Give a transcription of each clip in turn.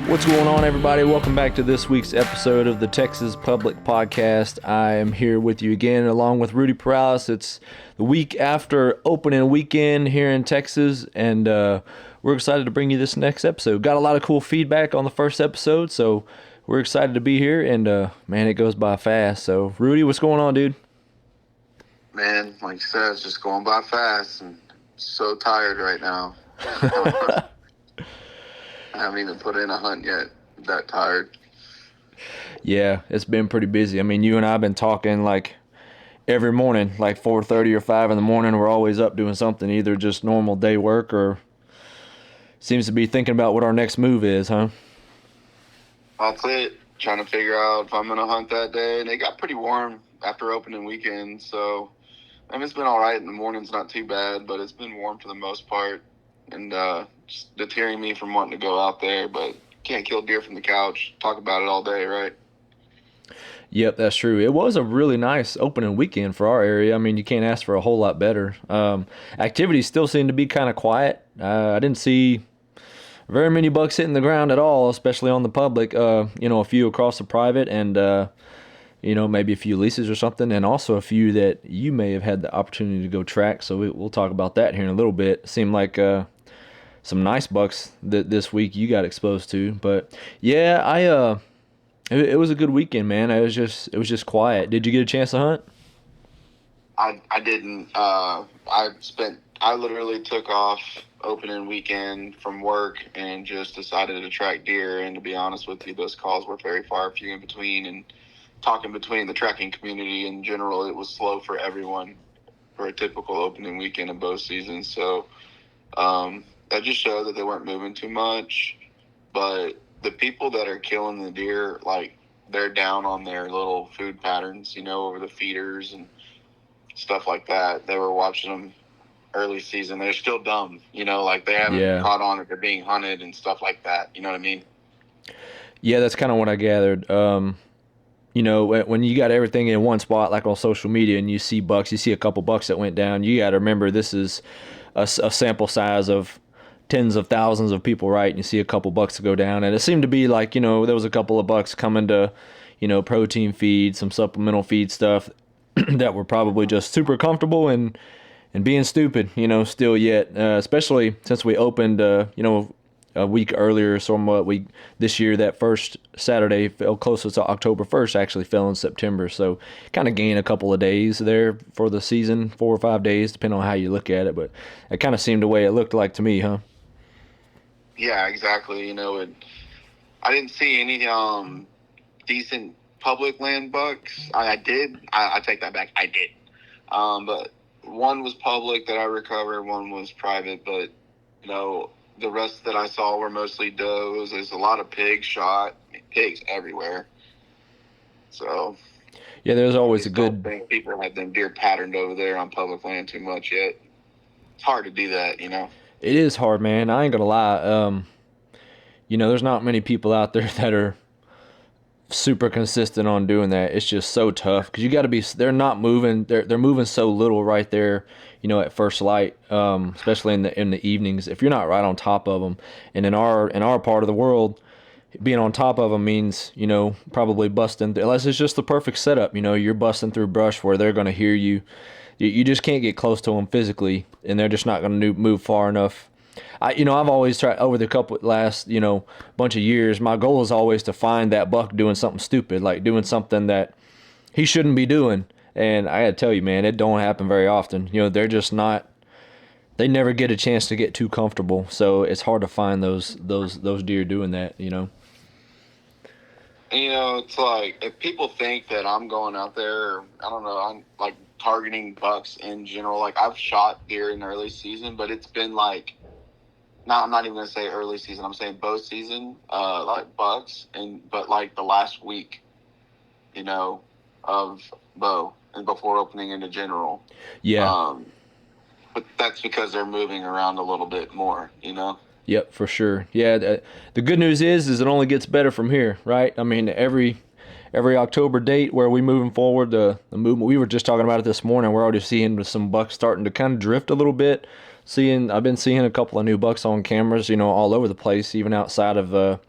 What's going on, everybody? Welcome back to this week's episode of the Texas Public Podcast. I am here with you again, along with Rudy Perales. It's the week after opening weekend here in Texas, and we're excited to bring you this next episode. Got a lot of cool feedback on the first episode, so we're excited to be here, and man, it goes by fast. So, Rudy, what's going on, dude? Man, like you said, it's just going by fast, and I'm so tired right now. I haven't even put in a hunt yet. I'm that tired. Yeah, it's been pretty busy. I mean, you and I have been talking like every morning, like 4:30 or 5 in the morning. We're always up doing something, either just normal day work or seems to be thinking about what our next move is, huh? That's it. Trying to figure out if I'm going to hunt that day. And it got pretty warm after opening weekend, so I mean, it's been all right in the mornings, not too bad, but it's been warm for the most part. And just deterring me from wanting to go out there, but can't kill deer from the couch. Talk about it all day, right? Yep, that's true. It was a really nice opening weekend for our area. I mean, you can't ask for a whole lot better. Activities still seem to be kind of quiet. I didn't see very many bucks hitting the ground at all, especially on the public. A few across the private and, maybe a few leases or something, and also a few that you may have had the opportunity to go track. So we'll talk about that here in a little bit. It seemed like some nice bucks that this week you got exposed to. But yeah, it was a good weekend, man. It was just quiet. Did you get a chance to hunt? I didn't. I literally took off opening weekend from work and just decided to track deer. And to be honest with you, those calls were very far few in between. And talking between the tracking community in general, it was slow for everyone for a typical opening weekend of bow season. So that just showed that they weren't moving too much. But the people that are killing the deer, like, they're down on their little food patterns, over the feeders and stuff like that. They were watching them early season. They're still dumb, like they haven't caught on that they're being hunted and stuff like that. You know what I mean? Yeah, that's kind of what I gathered. When you got everything in one spot, like on social media, and you see bucks, you see a couple bucks that went down, you got to remember this is a sample size of tens of thousands of people, right? And you see a couple bucks to go down, and it seemed to be like, there was a couple of bucks coming to, protein feed, some supplemental feed stuff that were probably just super comfortable and being stupid, still yet, especially since we opened, a week earlier, somewhat. This year, that first Saturday fell closer to October 1st, actually fell in September. So kind of gained a couple of days there for the season, 4 or 5 days, depending on how you look at it. But it kind of seemed the way it looked like to me, huh? Yeah, exactly. I didn't see any decent public land bucks. I did. I take that back. I did. But one was public that I recovered. One was private. But, the rest that I saw were mostly does. There's a lot of pigs shot. Pigs everywhere. So yeah, there's always a good. I don't think people have them deer patterned over there on public land too much yet. It's hard to do that, It is hard, man. I ain't gonna lie. There's not many people out there that are super consistent on doing that. It's just so tough because you got to be. They're not moving. They're moving so little right there. At first light, especially in the evenings. If you're not right on top of them, and in our part of the world, being on top of them means probably busting. Unless it's just the perfect setup. You're busting through brush where they're going to hear you. You just can't get close to them physically, and they're just not going to move far enough. I've always tried over the last bunch of years. My goal is always to find that buck doing something stupid, like doing something that he shouldn't be doing. And I gotta tell you, man, it don't happen very often. They're just not. They never get a chance to get too comfortable, so it's hard to find those deer doing that. It's like if people think that I'm going out there, I don't know, I'm like targeting bucks in general. Like I've shot deer in early season, but it's been like. No, I'm not even gonna say early season. I'm saying bow season, like bucks, but like the last week, of bow and before opening into general. Yeah. But that's because they're moving around a little bit more, Yep, for sure. Yeah. The good news is it only gets better from here, right? I mean, every October date where we moving forward, the movement. We were just talking about it this morning. We're already seeing some bucks starting to kind of drift a little bit. I've been seeing a couple of new bucks on cameras, all over the place, even outside of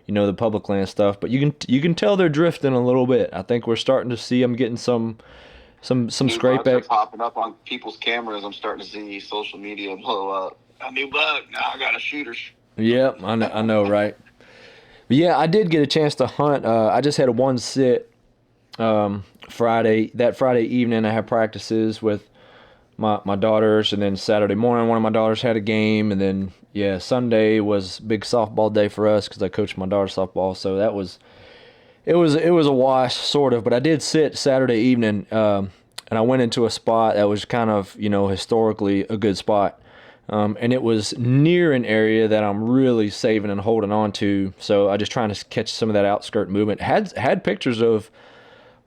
the public land stuff. But you can tell they're drifting a little bit. I think we're starting to see them getting some New scrape bucks are back. popping up on people's cameras. I'm starting to see social media blow up. A new buck. Now I got a shooter. Yep, I know, right? But yeah, I did get a chance to hunt. I just had one sit Friday. That Friday evening, I had practices with my daughters, and then Saturday morning, one of my daughters had a game, and then yeah, Sunday was big softball day for us because I coached my daughter's softball. So it was a wash sort of, but I did sit Saturday evening, and I went into a spot that was kind of historically a good spot. And it was near an area that I'm really saving and holding on to. So I just trying to catch some of that outskirt movement. Had pictures of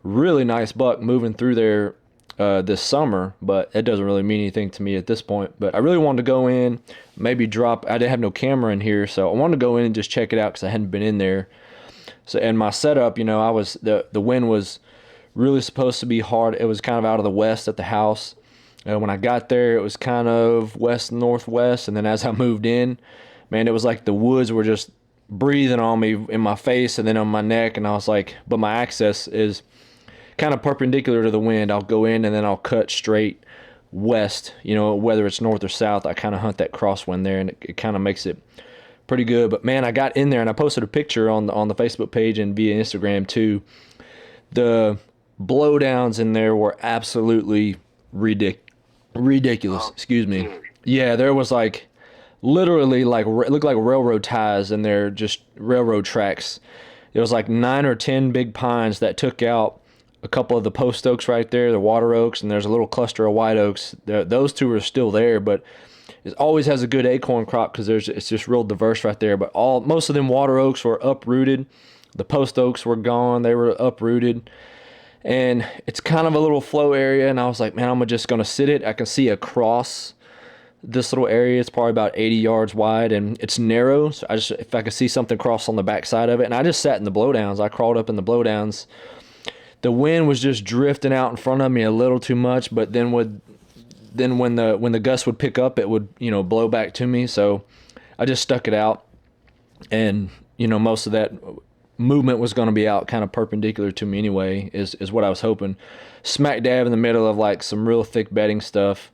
really nice buck moving through there this summer, but it doesn't really mean anything to me at this point. But I really wanted to go in, maybe drop. I didn't have no camera in here, so I wanted to go in and just check it out because I hadn't been in there. So and my setup, I was the wind was really supposed to be hard. It was kind of out of the west at the house. When I got there, it was kind of west northwest, and then as I moved in, man, it was like the woods were just breathing on me in my face and then on my neck, and I was like, but my access is kind of perpendicular to the wind. I'll go in and then I'll cut straight west, whether it's north or south. I kind of hunt that crosswind there, and it kind of makes it pretty good. But man, I got in there and I posted a picture on the Facebook page and via Instagram too. The blowdowns in there were absolutely ridiculous. Excuse me. Yeah, there was like literally like it looked like railroad ties in there, just railroad tracks. There was like 9 or 10 big pines that took out a couple of the post oaks right there, the water oaks, and there's a little cluster of white oaks. Those two are still there, but it always has a good acorn crop because it's just real diverse right there. But most of them water oaks were uprooted. The post oaks were gone. They were uprooted. And it's kind of a little flow area, and I was like, man, I'm just going to sit it. I can see across this little area. It's probably about 80 yards wide, and it's narrow. So if I could see something cross on the backside of it, and I just sat in the blowdowns. I crawled up in the blowdowns. The wind was just drifting out in front of me a little too much, but then when the gust would pick up, it would blow back to me. So I just stuck it out, and most of that movement was going to be out kind of perpendicular to me anyway, is what I was hoping. Smack dab in the middle of like some real thick bedding stuff.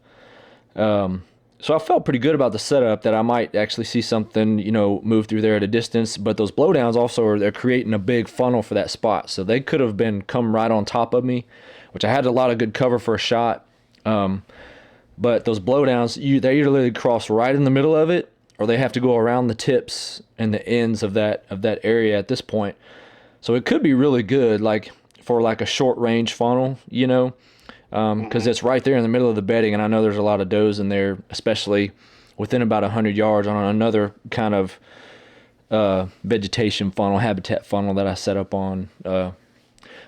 So I felt pretty good about the setup that I might actually see something, move through there at a distance. But those blowdowns also they're creating a big funnel for that spot. So they could have come right on top of me, which I had a lot of good cover for a shot. But those blowdowns, they either cross right in the middle of it, or they have to go around the tips and the ends of that area at this point. So it could be really good, like for like a short range funnel, because it's right there in the middle of the bedding, and I know there's a lot of does in there, especially within about 100 yards on another kind of vegetation funnel, habitat funnel that I set up on.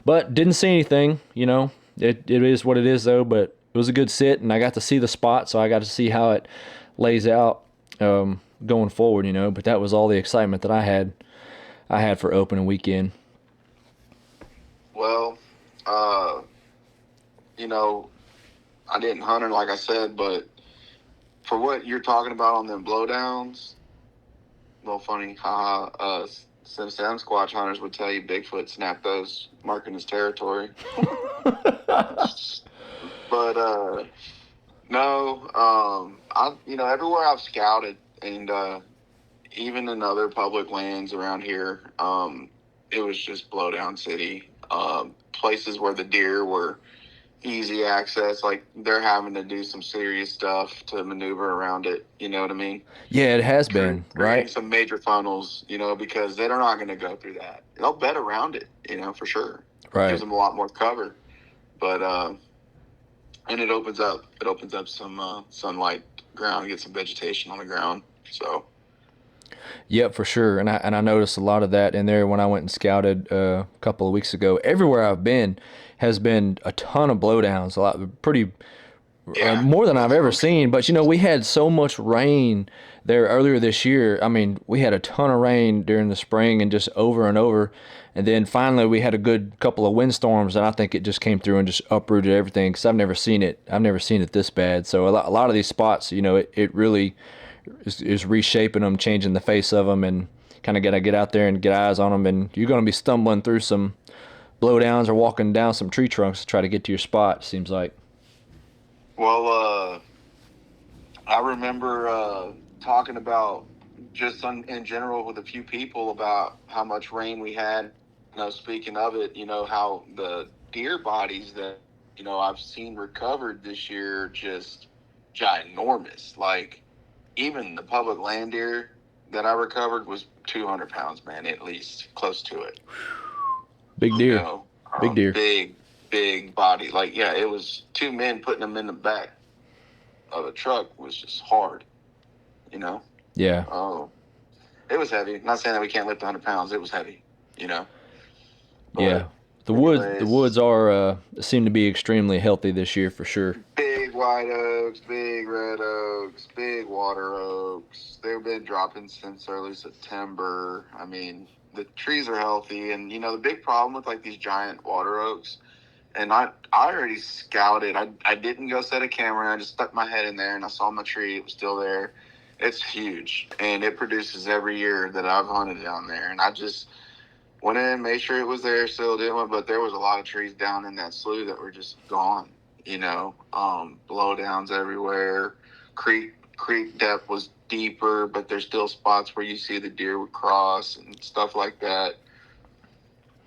But didn't see anything, It is what it is though. But it was a good sit, and I got to see the spot, so I got to see how it lays out going forward, But that was all the excitement that I had for opening weekend. Well, I didn't hunt her like I said, but for what you're talking about on them blowdowns, well, funny, haha. Some Sasquatch hunters would tell you Bigfoot snapped those, marking his territory. But no, everywhere I've scouted, and even in other public lands around here, it was just blowdown city. Places where the deer were easy access, like they're having to do some serious stuff to maneuver around it. You know what I mean? Yeah, it has been, right? Some major funnels, because they're not going to go through that. They'll bed around it, for sure. Right. Gives them a lot more cover, but and it opens up some sunlight ground, get some vegetation on the ground. So. Yep, for sure. And I noticed a lot of that in there when I went and scouted a couple of weeks ago. Everywhere I've been has been a ton of blowdowns, more than I've ever seen. But we had so much rain there earlier this year. I mean, we had a ton of rain during the spring and just over and over. And then finally we had a good couple of windstorms, and I think it just came through and just uprooted everything, because I've never seen it this bad. So a lot of these spots, it really is reshaping them, changing the face of them, and kind of got to get out there and get eyes on them, and you're going to be stumbling through some blowdowns or walking down some tree trunks to try to get to your spot. Seems like. Well, I remember talking about just in general with a few people about how much rain we had. Speaking of it, how the deer bodies that I've seen recovered this year are just ginormous. Like even the public land deer that I recovered was 200 pounds, man, at least close to it. Big deer. Big deer. Big body. Like, yeah, it was two men putting them in the back of a truck was just hard, Yeah. It was heavy. Not saying that we can't lift 100 pounds. It was heavy, But Yeah. The anyways, woods are seem to be extremely healthy this year for sure. big white oaks, big red oaks, big water oaks. They've been dropping since early September. I mean, the trees are healthy, and the big problem with like these giant water oaks. And I already scouted. I didn't go set a camera. I just stuck my head in there, and I saw my tree. It was still there. It's huge, and it produces every year that I've hunted down there. And I just went in, made sure it was there, still didn't. But there was a lot of trees down in that slough that were just gone. Blowdowns everywhere. Creek depth was deeper, but there's still spots where you see the deer would cross and stuff like that.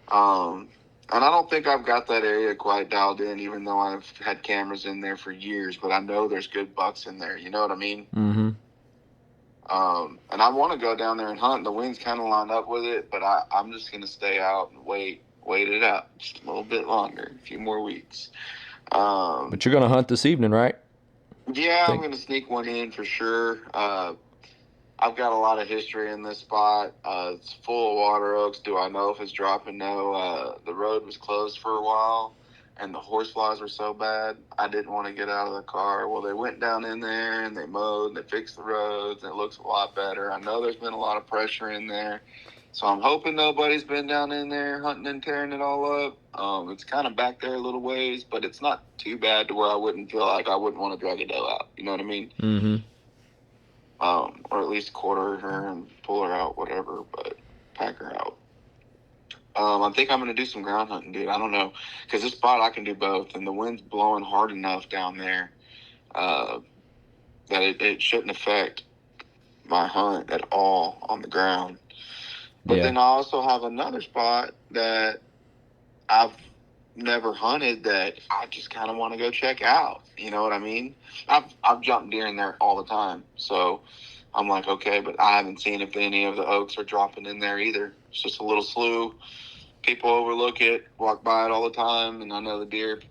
And I don't think I've got that area quite dialed in, even though I've had cameras in there for years. But I know there's good bucks in there. You know what I mean? Mm-hmm. And I want to go down there and hunt. The wind's kind of lined up with it, but I'm just going to stay out and wait it out just a little bit longer, a few more weeks. But you're going to hunt this evening, right? Yeah, I'm going to sneak one in for sure. I've got a lot of history in this spot. It's full of water oaks. Do I know if it's dropping? No. The road was closed for a while, and the horseflies were so bad, I didn't want to get out of the car. Well, they went down in there, and they mowed, and they fixed the roads, and it looks a lot better. I know there's been a lot of pressure in there, so I'm hoping nobody's been down in there hunting and tearing it all up. It's kind of back there a little ways, but it's not too bad to where I wouldn't feel like I wouldn't want to drag a doe out. You know what I mean? Mm-hmm. Or at least quarter her and pull her out, whatever, but pack her out. I think I'm going to do some ground hunting, dude. I don't know, because this spot I can do both, and the wind's blowing hard enough down there that it shouldn't affect my hunt at all on the ground. But then I also have another spot that I've never hunted that I just kind of want to go check out. You know what I mean? I've jumped deer in there all the time, so I'm like, okay, but I haven't seen if any of the oaks are dropping in there either. It's just a little slough. People overlook it, walk by it all the time, and I know the deer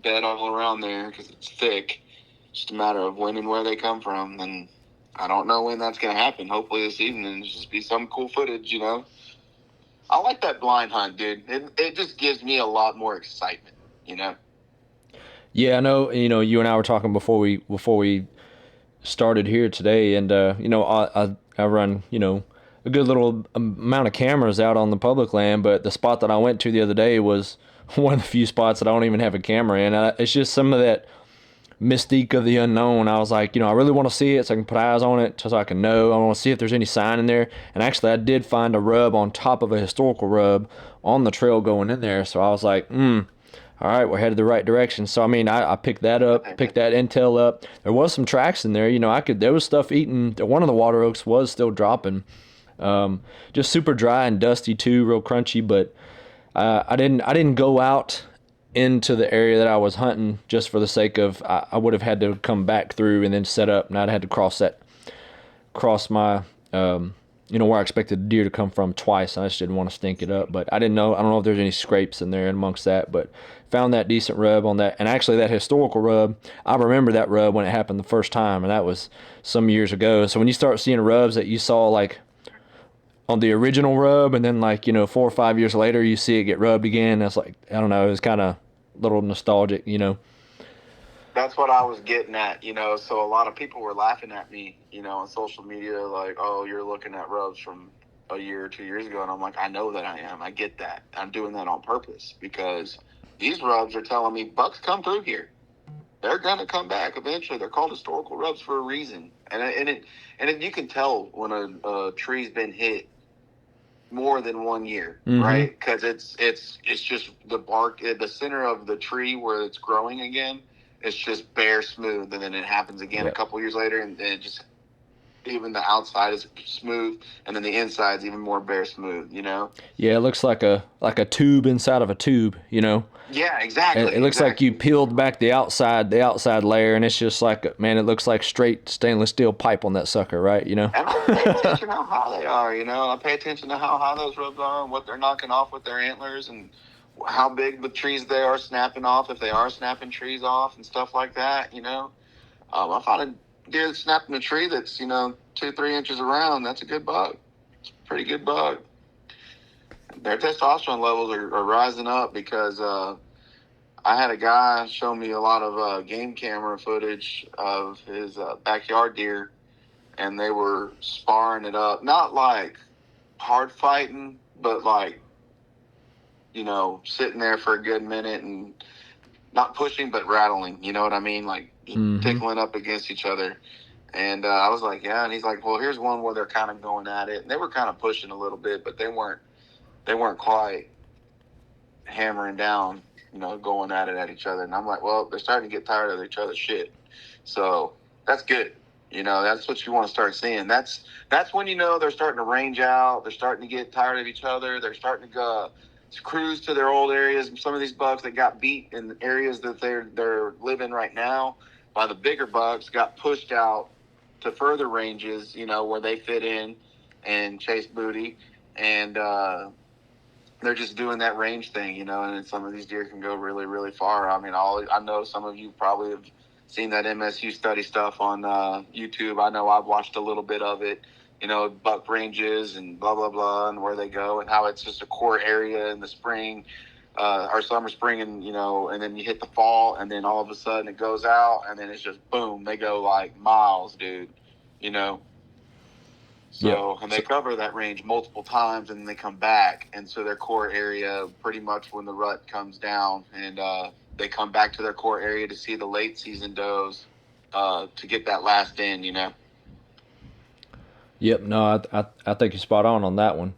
bed all around there because it's thick. It's just a matter of when and where they come from, and I don't know when that's going to happen. Hopefully this evening, just be some cool footage, I like that blind hunt, dude. It just gives me a lot more excitement, Yeah, I know. You and I were talking before we started here today, and I run a good little amount of cameras out on the public land, but the spot that I went to the other day was one of the few spots that I don't even have a camera in. It's just some of that mystique of the unknown. I was like, I really want to see it so I can put eyes on it so I can know. I want to see if there's any sign in there. And actually, I did find a rub on top of a historical rub on the trail going in there. So I was like, all right, we're headed the right direction. So, I mean, I picked that up, picked that intel up. There was some tracks in there. There was stuff eating. One of the water oaks was still dropping. Just super dry and dusty too, real crunchy. But I didn't go out into the area that I was hunting just for the sake of I would have had to come back through and then set up, and I'd had to cross my where I expected the deer to come from twice. I just didn't want to stink it up, but I don't know if there's any scrapes in there amongst that, but found that decent rub on that. And actually that historical rub, I remember that rub when it happened the first time, and that was some years ago. So when you start seeing rubs that you saw like on the original rub, and then 4 or 5 years later you see it get rubbed again, that's like, I don't know, it was kind of a little nostalgic. That's what I was getting at, so a lot of people were laughing at me, on social media, like, oh, you're looking at rubs from a year or 2 years ago, and I'm like, I know that I am. I get that. I'm doing that on purpose because these rubs are telling me bucks come through here. They're gonna come back eventually. They're called historical rubs for a reason, and you can tell when a tree's been hit more than 1 year, Mm-hmm. right? Because it's just the bark, the center of the tree where it's growing again. It's just bare smooth, and then it happens again a Yep. couple years later, and it just even the outside is smooth, and then the inside's even more bare smooth. Yeah, it looks like a tube inside of a tube, Yeah, It exactly, looks like you exactly. peeled back the outside layer, and it's just like, man, it looks like straight stainless steel pipe on that sucker, right? And I pay attention how high they are. I pay attention to how high those rubs are and what they're knocking off with their antlers and how big the trees they are snapping off, if they are snapping trees off and stuff like that. I found a deer that's snapping a tree that's 2-3 inches around. That's a good buck. It's a pretty good buck. Their testosterone levels are rising up because I had a guy show me a lot of game camera footage of his backyard deer, and they were sparring it up. Not like hard fighting, but like, sitting there for a good minute and not pushing, but rattling. You know what I mean? Like just Mm-hmm. tickling up against each other. And I was like, yeah. And he's like, well, here's one where they're kind of going at it. And they were kind of pushing a little bit, but they weren't quite hammering down, going at it at each other. And I'm like, well, they're starting to get tired of each other's shit. So that's good. That's what you want to start seeing. That's when they're starting to range out. They're starting to get tired of each other. They're starting to go cruise to their old areas. Some of these bucks that got beat in the areas that they're living right now by the bigger bucks got pushed out to further ranges, where they fit in and chase booty. And they're just doing that range thing, and some of these deer can go really, really far. I mean, I know some of you probably have seen that MSU study stuff on YouTube. I know I've watched a little bit of it, buck ranges and blah, blah, blah, and where they go and how it's just a core area in the spring or summer, spring, and then you hit the fall, and then all of a sudden it goes out, and then it's just boom, they go like miles, dude, you know. Yep. So, and they So, cover that range multiple times and then they come back. And so their core area, pretty much when the rut comes down, and they come back to their core area to see the late season does to get that last in. yep. No, I think you're spot on that one.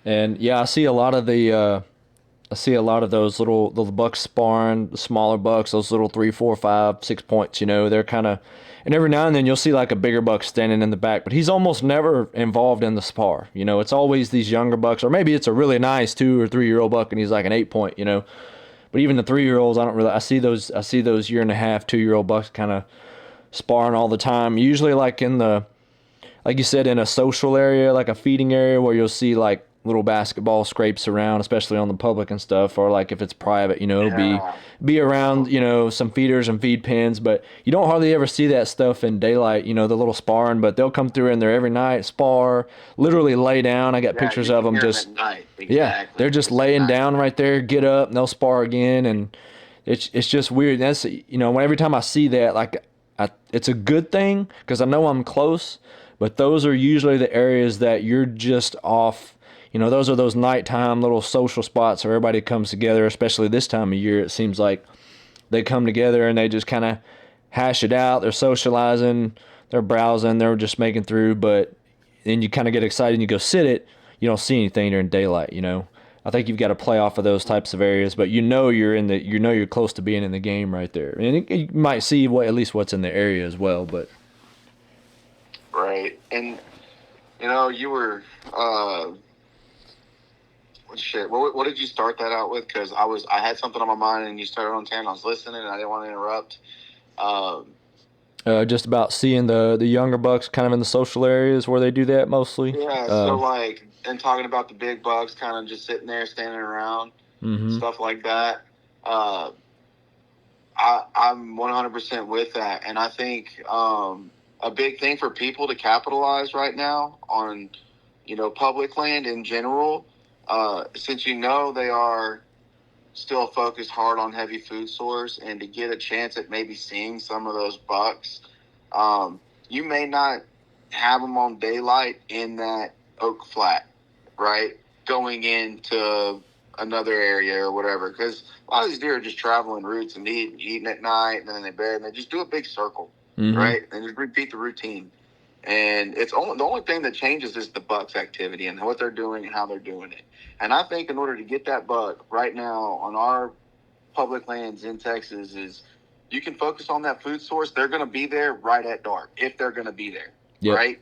And yeah, I see a lot of I see a lot of those little bucks sparring, the smaller bucks, those little 3, 4, 5, 6 points. They're kind of, and every now and then you'll see like a bigger buck standing in the back, but he's almost never involved in the spar. It's always these younger bucks, or maybe it's a really nice 2 or 3 year old buck and he's like an 8 point. But even the 3 year olds, I don't really. I see those year and a half, 2 year old bucks kind of sparring all the time. Usually like in the, like you said, in a social area, like a feeding area where you'll see like little basketball scrapes around, especially on the public and stuff, or like if it's private, it'll Yeah. be around, some feeders and feed pens, but you don't hardly ever see that stuff in daylight, the little sparring, but they'll come through in there every night, spar, literally lay down. I got Yeah, pictures you of can them hear them at just, night. yeah, they're Exactly. just It's at laying night. down right there, get up, and they'll spar again, and it's just weird. That's, every time I see that, like, it's a good thing because I know I'm close, but those are usually the areas that you're just off. Those are those nighttime little social spots where everybody comes together, especially this time of year. It seems like they come together and they just kind of hash it out. They're socializing, they're browsing, they're just making through, but then you kind of get excited and you go sit it. You don't see anything during daylight. I think you've got to play off of those types of areas, but you're close to being in the game right there, and you might see at least what's in the area as well. But Right. And, you were, shit. What did you start that out with? Because I had something on my mind, and you started on 10. I was listening, and I didn't want to interrupt. Um, just about seeing the younger bucks kind of in the social areas where they do that mostly. yeah. So like, and talking about the big bucks, kind of just sitting there, standing around, Mm-hmm. stuff like that. Uh, I'm 100% with that, and I think a big thing for people to capitalize right now on, public land in general, since they are still focused hard on heavy food source, and to get a chance at maybe seeing some of those bucks, you may not have them on daylight in that oak flat, right? Going into another area or whatever, because a lot of these deer are just traveling routes and eating at night, and then they bed, and they just do a big circle, Mm-hmm. right? And just repeat the routine. And it's only the only thing that changes is the buck's activity and what they're doing and how they're doing it. And I think in order to get that buck right now on our public lands in Texas is you can focus on that food source. They're going to be there right at dark if they're going to be there, Yep. right?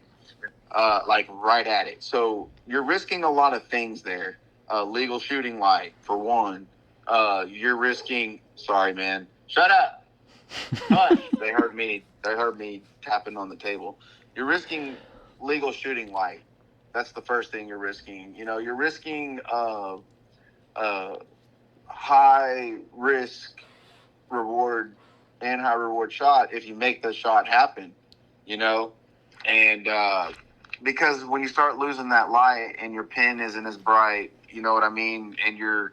Like right at it. So you're risking a lot of things there. Legal shooting light for one. You're risking. Sorry, man. Shut up. Hush. They heard me. They heard me tapping on the table. You're risking legal shooting light. That's the first thing you're risking. You know, you're risking uh, high risk reward and high reward shot if you make the shot happen. You know, and because when you start losing that light and your pin isn't as bright, you know what I mean, and you're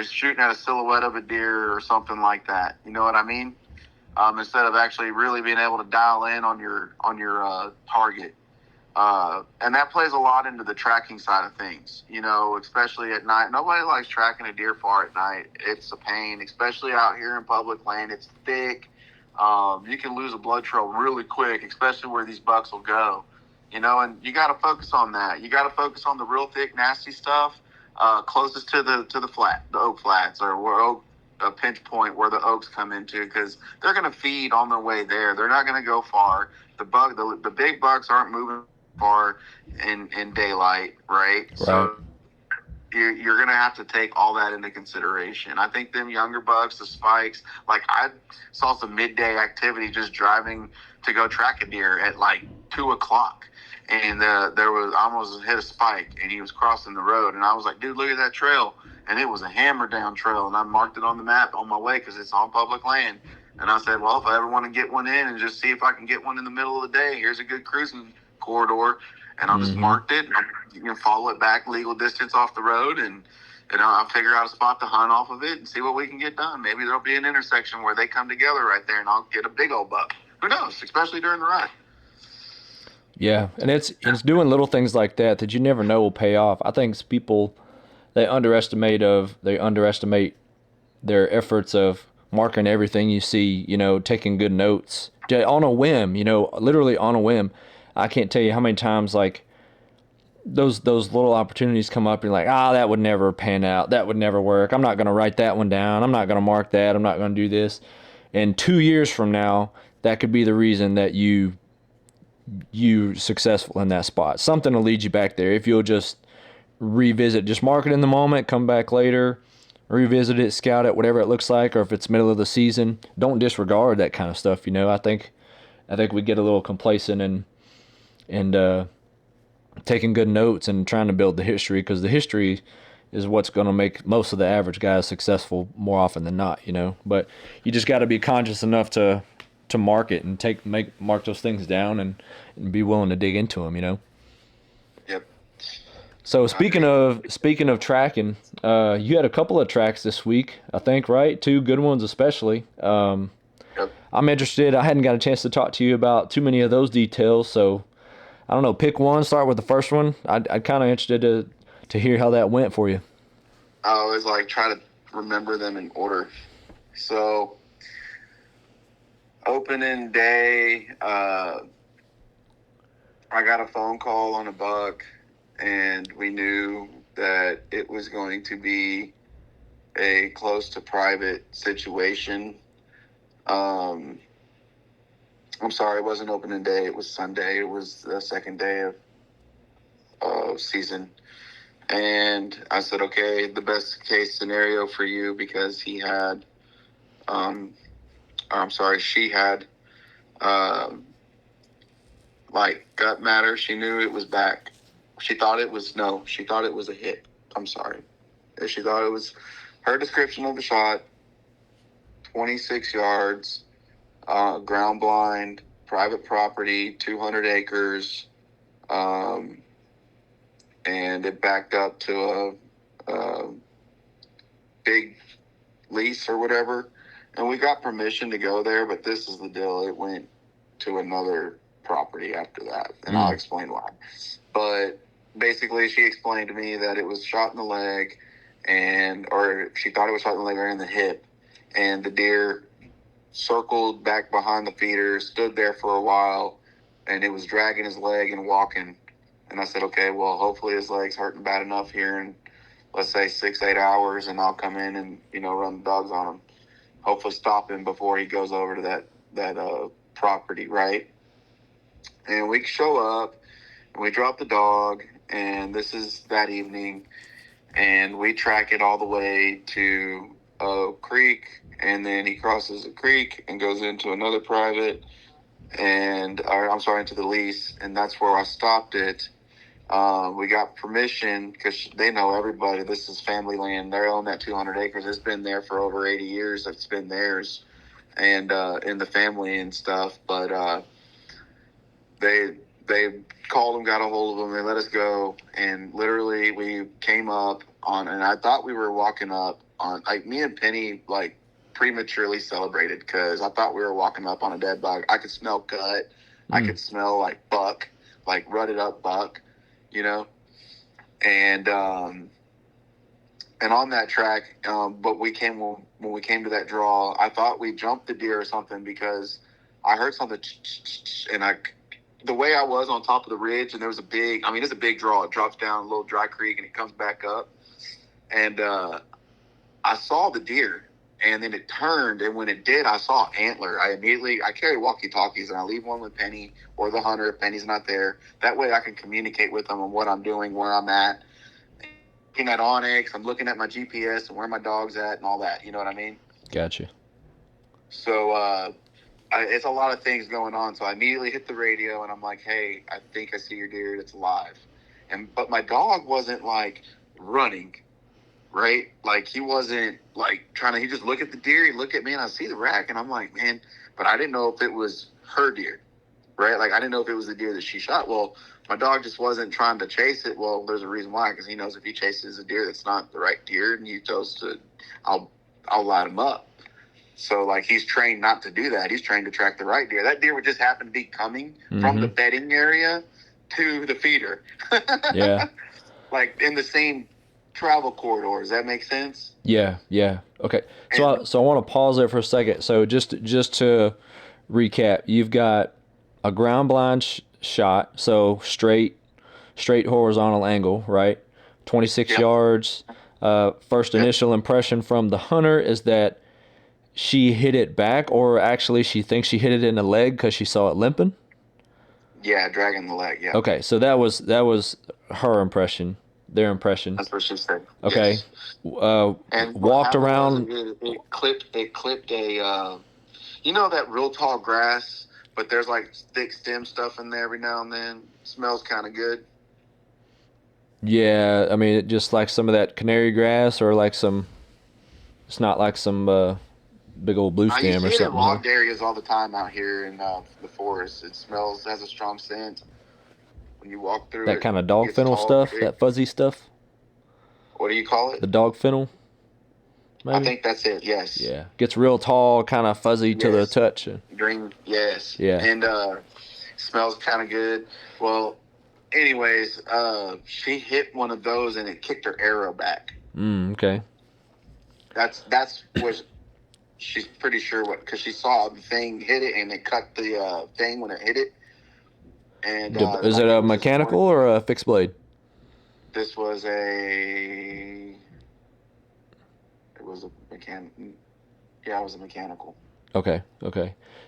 shooting at a silhouette of a deer or something like that. You know what I mean? Instead of actually really being able to dial in on your target. And that plays a lot into the tracking side of things, you know, especially at night. Nobody likes tracking a deer far at night. It's a pain, especially out here in public land. It's thick. You can lose a blood trail really quick, especially where these bucks will go, you know, and you got to focus on that. You got to focus on the real thick, nasty stuff, closest to the oak flats, or where a pinch point where the oaks come into, because they're going to feed on their way there. They're not going to go far. The big bucks aren't moving far in daylight, right? Right. So you're going to have to take all that into consideration. I think them younger bucks, the spikes, like I saw some midday activity just driving to go track a deer at like 2 o'clock. And there was I almost hit a spike, and he was crossing the road. And I was like, dude, look at that trail. And it was a hammer down trail. And I marked it on the map on my way because it's on public land. And I said, well, if I ever want to get one in and just see if I can get one in the middle of the day, here's a good cruising corridor. And I'll just mark it, and I'll follow it back legal distance off the road, and I'll figure out a spot to hunt off of it and see what we can get done. Maybe there'll be an intersection where they come together right there, and I'll get a big old buck. Who knows? Especially during the ride. Yeah, and it's doing little things like that that you never know will pay off. I think people they underestimate their efforts of marking everything you see, you know, taking good notes on a whim, you know, literally on a whim. I can't tell you how many times like those little opportunities come up and you're like, that would never pan out. That would never work. I'm not going to write that one down. I'm not going to mark that. I'm not going to do this. And 2 years from now, that could be the reason that you successful in that spot. Something will lead you back there if you'll just revisit, just mark it in the moment, come back later, revisit it, scout it, whatever it looks like, or if it's middle of the season, don't disregard that kind of stuff. You know, I think we get a little complacent and taking good notes and trying to build the history, because the history is what's going to make most of the average guys successful more often than not. You know, but you just got to be conscious enough to mark it and mark those things down and be willing to dig into them. You know. Yep. So speaking of tracking, you had a couple of tracks this week, I think, right? 2 good ones especially. Yep. I'm interested. I hadn't got a chance to talk to you about too many of those details, so I don't know. Pick one. Start with the first one. I'd kind of interested to hear how that went for you. I always like try to remember them in order. So opening day, I got a phone call on a buck, and we knew that it was going to be a close to private situation. I'm sorry, it wasn't opening day. It was Sunday. It was the second day of season. And I said, okay, the best case scenario for you, because she had, like gut matter. She knew it was back. She thought it was a hit. I'm sorry. She thought it was her description of the shot, 26 yards, ground blind, private property, 200 acres, and it backed up to a big lease or whatever. And we got permission to go there, but this is the deal. It went to another property after that, and I'll explain why. But basically, she explained to me that it was shot in the leg, or she thought it was shot in the leg or in the hip, and the deer circled back behind the feeder, stood there for a while, and it was dragging his leg and walking. And I said, okay, well, hopefully his leg's hurting bad enough here in, let's say, 6-8 hours, and I'll come in and run the dogs on him. Hopefully stop him before he goes over to that property, right? And we show up and we drop the dog, and this is that evening, and we track it all the way to a creek, and then he crosses a creek and goes into another private, into the lease, and that's where I stopped it. We got permission because they know everybody. This is family land. They own that 200 acres. It's been there for over 80 years. It's been theirs, and in the family and stuff. But they called them, got a hold of them. They let us go, and literally we came up on. And I thought we were walking up on, like, me and Penny like prematurely celebrated because I thought we were walking up on a dead buck. I could smell gut. I could smell like buck, like rutted up buck. And on that track, but when we came to that draw, I thought we jumped the deer or something because I heard something, and the way I was on top of the ridge, and there was it's a big draw. It drops down a little dry creek and it comes back up, and I saw the deer, and then it turned, and when it did, I saw antler. I carry walkie-talkies, and I leave one with Penny or the hunter if Penny's not there. That way I can communicate with them on what I'm doing, where I'm at. Looking at Onyx, I'm looking at my GPS and where my dog's at and all that. You know what I mean? Gotcha. So it's a lot of things going on. So I immediately hit the radio, and I'm like, hey, I think I see your deer. It's alive. But my dog wasn't like running. Right? Like, he wasn't like trying to, he just look at the deer, he look at me, and I see the rack, and I'm like, man, but I didn't know if it was her deer, right? Like, I didn't know if it was the deer that she shot. Well, my dog just wasn't trying to chase it. Well, there's a reason why, because he knows if he chases a deer that's not the right deer and he chose to, I'll light him up. So, like, he's trained not to do that. He's trained to track the right deer. That deer would just happen to be coming from the bedding area to the feeder. Yeah. Like, in the same travel corridor. Does that make sense? Yeah. Okay. So I want to pause there for a second. So just to recap, you've got a ground blind shot, so straight horizontal angle, right? 26 yards. First initial impression from the hunter is that she hit it back, or actually she thinks she hit it in the leg because she saw it limping. Yeah, dragging the leg. Yeah. Okay, so that was her impression. Their impression. That's what she said. Okay. Yes. And walked around. It clipped a, that real tall grass, but there's like thick stem stuff in there every now and then. Smells kind of good. Yeah, I mean, just like some of that canary grass, or like some. It's not like some big old blue stem or something. You see it in logged areas all the time out here in the forest. It has a strong scent. When you walk through that kind of dog fennel stuff, that fuzzy stuff. What do you call it? The dog fennel. Maybe? I think that's it. Yes. Yeah, gets real tall, kind of fuzzy to the touch. Green. Yes. Yeah. And smells kind of good. Well, anyways, she hit one of those and it kicked her arrow back. Okay. That's what she's pretty sure because she saw the thing hit it and it cut the thing when it hit it. And is it a mechanical or a fixed blade? This was it was a mechanical. Okay.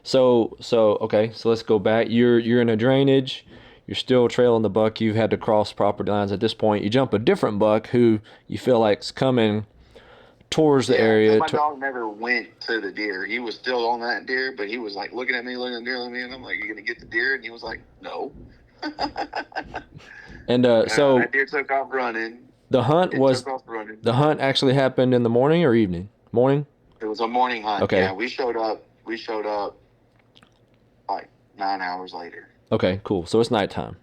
So let's go back. You're in a drainage. You're still trailing the buck. You've had to cross property lines at this point. You jump a different buck who you feel like's coming towards the area. My dog never went to the deer. He was still on that deer, but he was like looking at me, and I'm like, "You gonna get the deer?" And he was like, "No." And so that deer took off running. The hunt actually happened in the morning or evening? Morning? It was a morning hunt. Okay. Yeah, we showed up like 9 hours later. Okay, cool. So it's nighttime.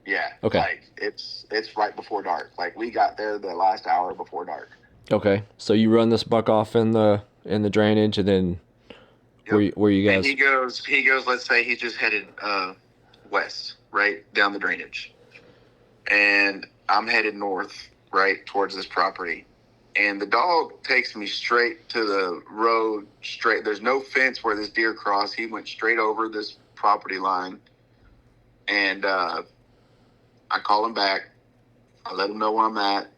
Yeah. Okay. Like it's right before dark. Like we got there the last hour before dark. Okay. So you run this buck off in the drainage, and then where you guys? And he goes. Let's say he just headed west, right down the drainage, and I'm headed north, right towards this property. And the dog takes me straight to the road, straight. There's no fence where this deer crossed. He went straight over this property line And I call them back. I let them know where I'm at.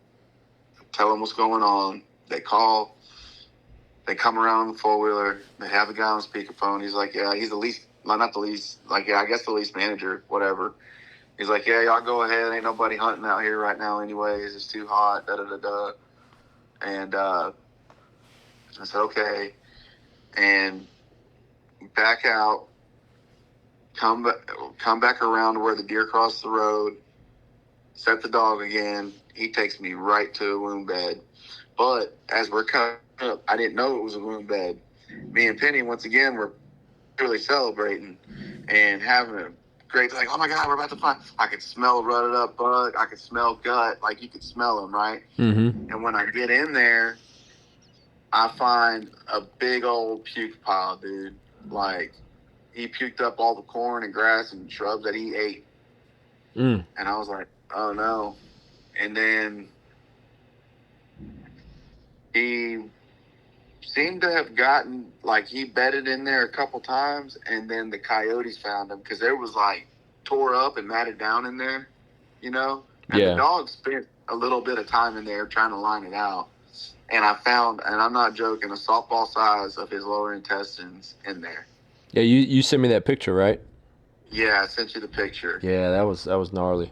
Tell them what's going on. They call. They come around the four-wheeler. They have the guy on speakerphone. He's like, yeah, he's the lease, well, not the lease, like, yeah, I guess the lease manager, whatever. He's like, yeah, y'all go ahead. Ain't nobody hunting out here right now anyways. It's too hot, da-da-da-da. And I said, okay. And back out, come, come back around to where the deer crossed the road, set the dog again. He takes me right to a wound bed. But as we're coming up, I didn't know it was a wound bed. Me and Penny, once again, were really celebrating and having a great, like, oh my God, we're about to find. I could smell rutted up bug. I could smell gut. Like, you could smell them, right? Mm-hmm. And when I get in there, I find a big old puke pile, dude. Like, he puked up all the corn and grass and shrubs that he ate. Mm. And I was like, oh no. And then he seemed to have gotten, like, he bedded in there a couple times, and then the coyotes found him because there was, like, tore up and matted down in there, you know? And the Yeah. dog spent a little bit of time in there trying to line it out. And I found, and I'm not joking, a softball size of his lower intestines in there. Yeah, you sent me that picture, right? Yeah, I sent you the picture. Yeah, that was gnarly.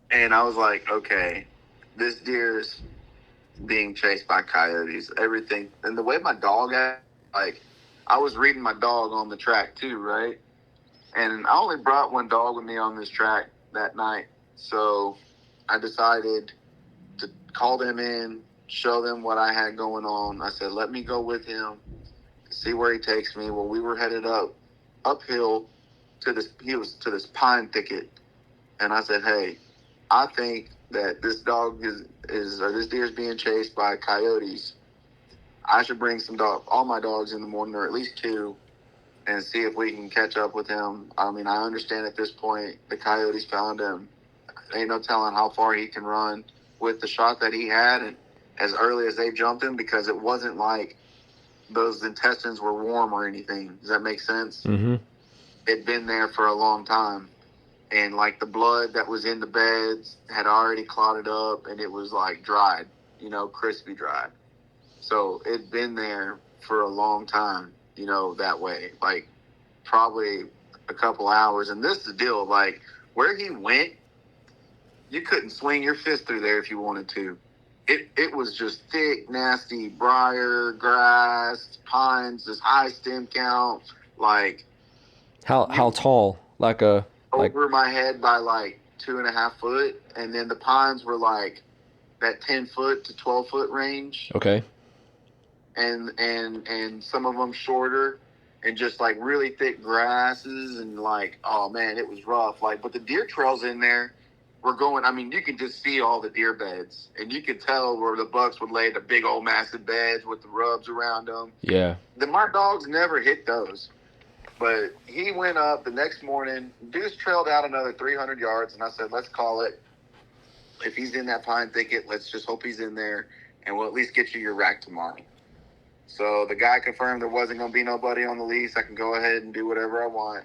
And I was like, okay, this deer's being chased by coyotes, everything. And the way my dog had, like, I was reading my dog on the track too, right? And I only brought one dog with me on this track that night. So I decided to call them in, show them what I had going on. I said, let me go with him, see where he takes me. Well, we were headed uphill to this pine thicket. And I said, hey, I think that this dog or this deer is being chased by coyotes. I should bring all my dogs in the morning, or at least two, and see if we can catch up with him. I mean, I understand at this point the coyotes found him. Ain't no telling how far he can run with the shot that he had, and as early as they jumped him, because it wasn't like those intestines were warm or anything. Does that make sense? Mm-hmm. It'd been there for a long time. And like the blood that was in the beds had already clotted up, and it was like dried, crispy dried. So it'd been there for a long time, that way, like probably a couple hours. And this is the deal, like where he went, you couldn't swing your fist through there if you wanted to. It was just thick, nasty briar, grass, pines, this high stem count, like How tall? Like over my head by like 2.5 foot, and then the pines were like that 10 foot to 12 foot range, okay. and some of them shorter, and just like really thick grasses, and like, oh man, it was rough. Like, but the deer trails in there were going. I mean, you could just see all the deer beds, and you could tell where the bucks would lay the big old massive beds with the rubs around them. Yeah. My dogs never hit those. But he went up the next morning. Deuce trailed out another 300 yards, and I said, let's call it. If he's in that pine thicket, let's just hope he's in there, and we'll at least get you your rack tomorrow. So the guy confirmed there wasn't going to be nobody on the lease. I can go ahead and do whatever I want.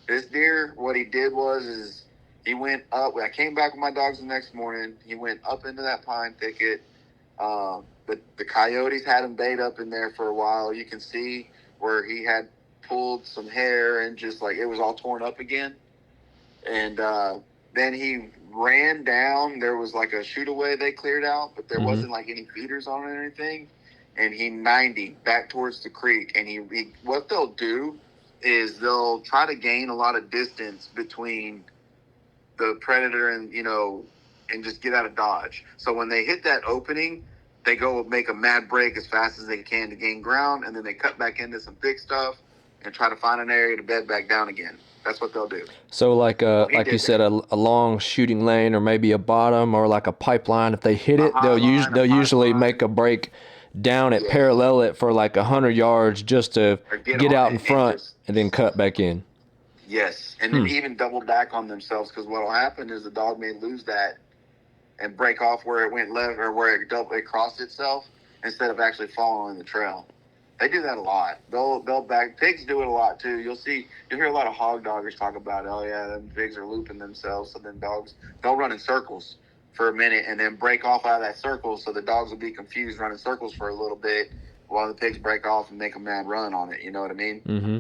This deer, what he did is he went up. I came back with my dogs the next morning. He went up into that pine thicket. The coyotes had him bait up in there for a while. You can see where he had pulled some hair, and just like it was all torn up again. And then he ran down. There was like a shoot away they cleared out, but there wasn't like any feeders on it or anything. And he 90 back towards the creek. And he what they'll do is they'll try to gain a lot of distance between the predator and just get out of dodge. So when they hit that opening, they go make a mad break as fast as they can to gain ground, and then they cut back into some thick stuff and try to find an area to bed back down again. That's what they'll do. So like you said, a long shooting lane, or maybe a bottom, or like a pipeline. If they hit it, they'll usually make a break down it, parallel it for like 100 yards just to get out in front and then cut back in. Yes, and then even double back on themselves, because what will happen is the dog may lose that and break off where it went left, or where it crossed itself, instead of actually following the trail. They do that a lot. They'll back pigs do it a lot too. You'll hear a lot of hog doggers talk about, oh yeah, them pigs are looping themselves. So then dogs they'll run in circles for a minute and then break off out of that circle. So the dogs will be confused, running circles for a little bit while the pigs break off and make a mad run on it. You know what I mean? Mm-hmm.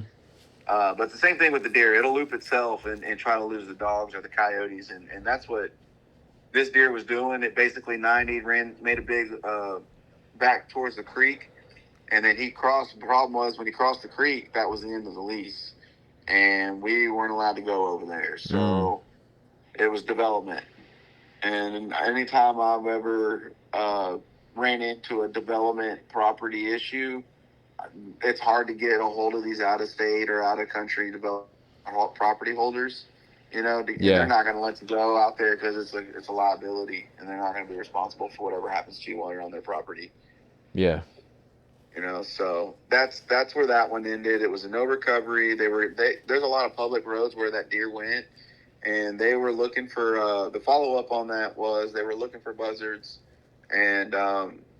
But it's the same thing with the deer. It'll loop itself and try to lose the dogs or the coyotes, and that's what this deer was doing. It basically 90 made a big back towards the creek. And then he crossed. The problem was when he crossed the creek, that was the end of the lease, and we weren't allowed to go over there. So it was development. And anytime I've ever ran into a development property issue, it's hard to get a hold of these out of state or out of country property holders. You know, they're not going to let you go out there because it's a liability, and they're not going to be responsible for whatever happens to you while you're on their property. Yeah. You know, so that's where that one ended. It was a no recovery. There's a lot of public roads where that deer went, and they were looking for the follow up on that was they were looking for buzzards, and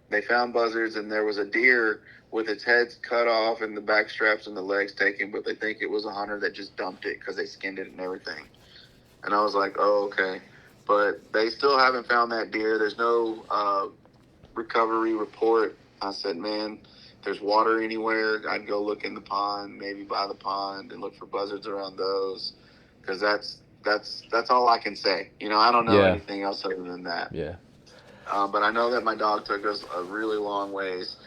they found buzzards, and there was a deer with its head cut off and the back straps and the legs taken, but they think it was a hunter that just dumped it because they skinned it and everything. And I was like, oh, okay, but they still haven't found that deer. There's no recovery report. I said, man, if there's water anywhere, I'd go look in the pond, maybe by the pond, and look for buzzards around those, because that's all I can say. You know, I don't know anything else other than that. Yeah. But I know that my dog took us a really long ways,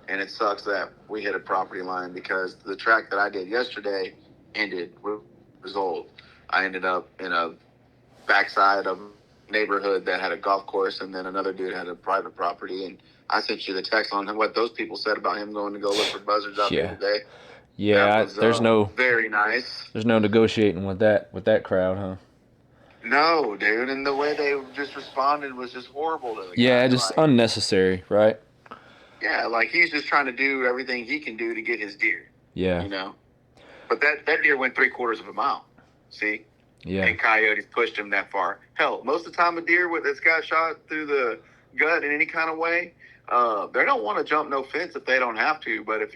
and it sucks that we hit a property line because the track that I did yesterday was old. I ended up in a backside of a neighborhood that had a golf course, and then another dude had a private property, and I sent you the text on what those people said about him going to go look for buzzards out there today. Yeah, was, there's very nice. There's no negotiating with that crowd, huh? No, dude, and the way they just responded was just horrible to the guy. Just unnecessary, right? Yeah, like he's just trying to do everything he can do to get his deer. Yeah. You know? But that deer went 3/4 of a mile. See? Yeah. And coyotes pushed him that far. Hell, most of the time a deer that's got shot through the gut in any kind of way, they don't want to jump no fence if they don't have to. But if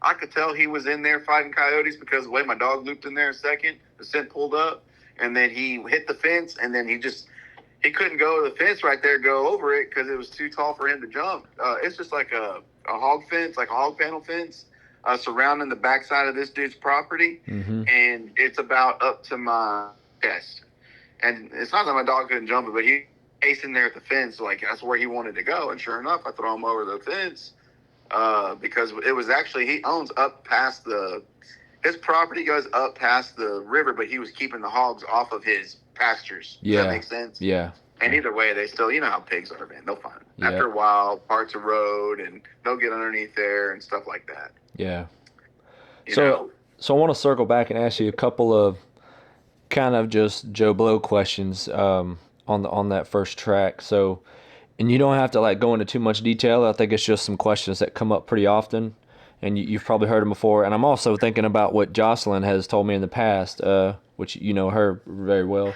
I could tell he was in there fighting coyotes because the way my dog looped in there a second, the scent pulled up, and then he hit the fence, and then he couldn't go to the fence right there, go over it because it was too tall for him to jump. It's just like a hog fence, like a hog panel fence, surrounding the backside of this dude's property, and it's about up to my chest. And it's not that my dog couldn't jump it, but he in there at the fence, like that's where he wanted to go. And sure enough, I throw him over the fence because it was actually he owns up past his property goes up past the river, but he was keeping the hogs off of his pastures. Does that make sense? Yeah. And either way, they still, you know how pigs are, man. They'll find it. After a while, parts of road, and they'll get underneath there and stuff like that. Yeah. So I want to circle back and ask you a couple of kind of just Joe Blow questions on that first track. So, and you don't have to like go into too much detail. I think it's just some questions that come up pretty often, and you've probably heard them before. And I'm also thinking about what Jocelyn has told me in the past, which you know her very well.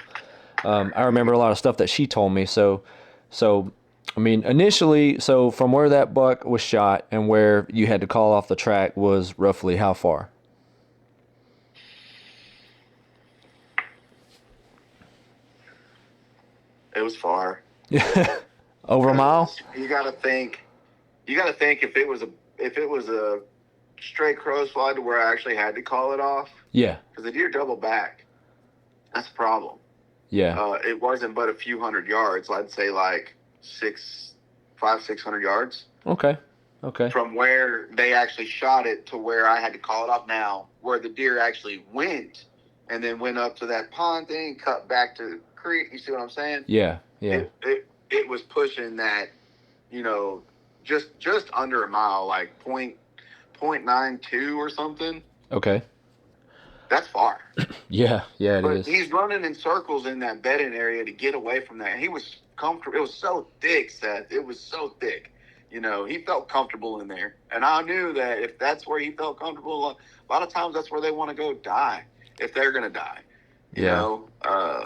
I remember a lot of stuff that she told me. So I mean, initially, so from where that buck was shot and where you had to call off the track was roughly how far? It was far. Over a mile? You gotta think if it was a straight crow's fly to where I actually had to call it off. Yeah. Because the deer double back. That's a problem. Yeah. It wasn't but a few hundred yards. I'd say like 600 yards. Okay. From where they actually shot it to where I had to call it off now, where the deer actually went and then went up to that pond thing, cut back to the creek. You see what I'm saying? Yeah. It was pushing that, you know, just under a mile, like 0.92 or something. Okay. That's far. Yeah, it but is. He's running in circles in that bedding area to get away from that. He was comfortable. It was so thick, Seth. It was so thick. You know, he felt comfortable in there. And I knew that if that's where he felt comfortable, a lot of times that's where they want to go die, if they're going to die. You know,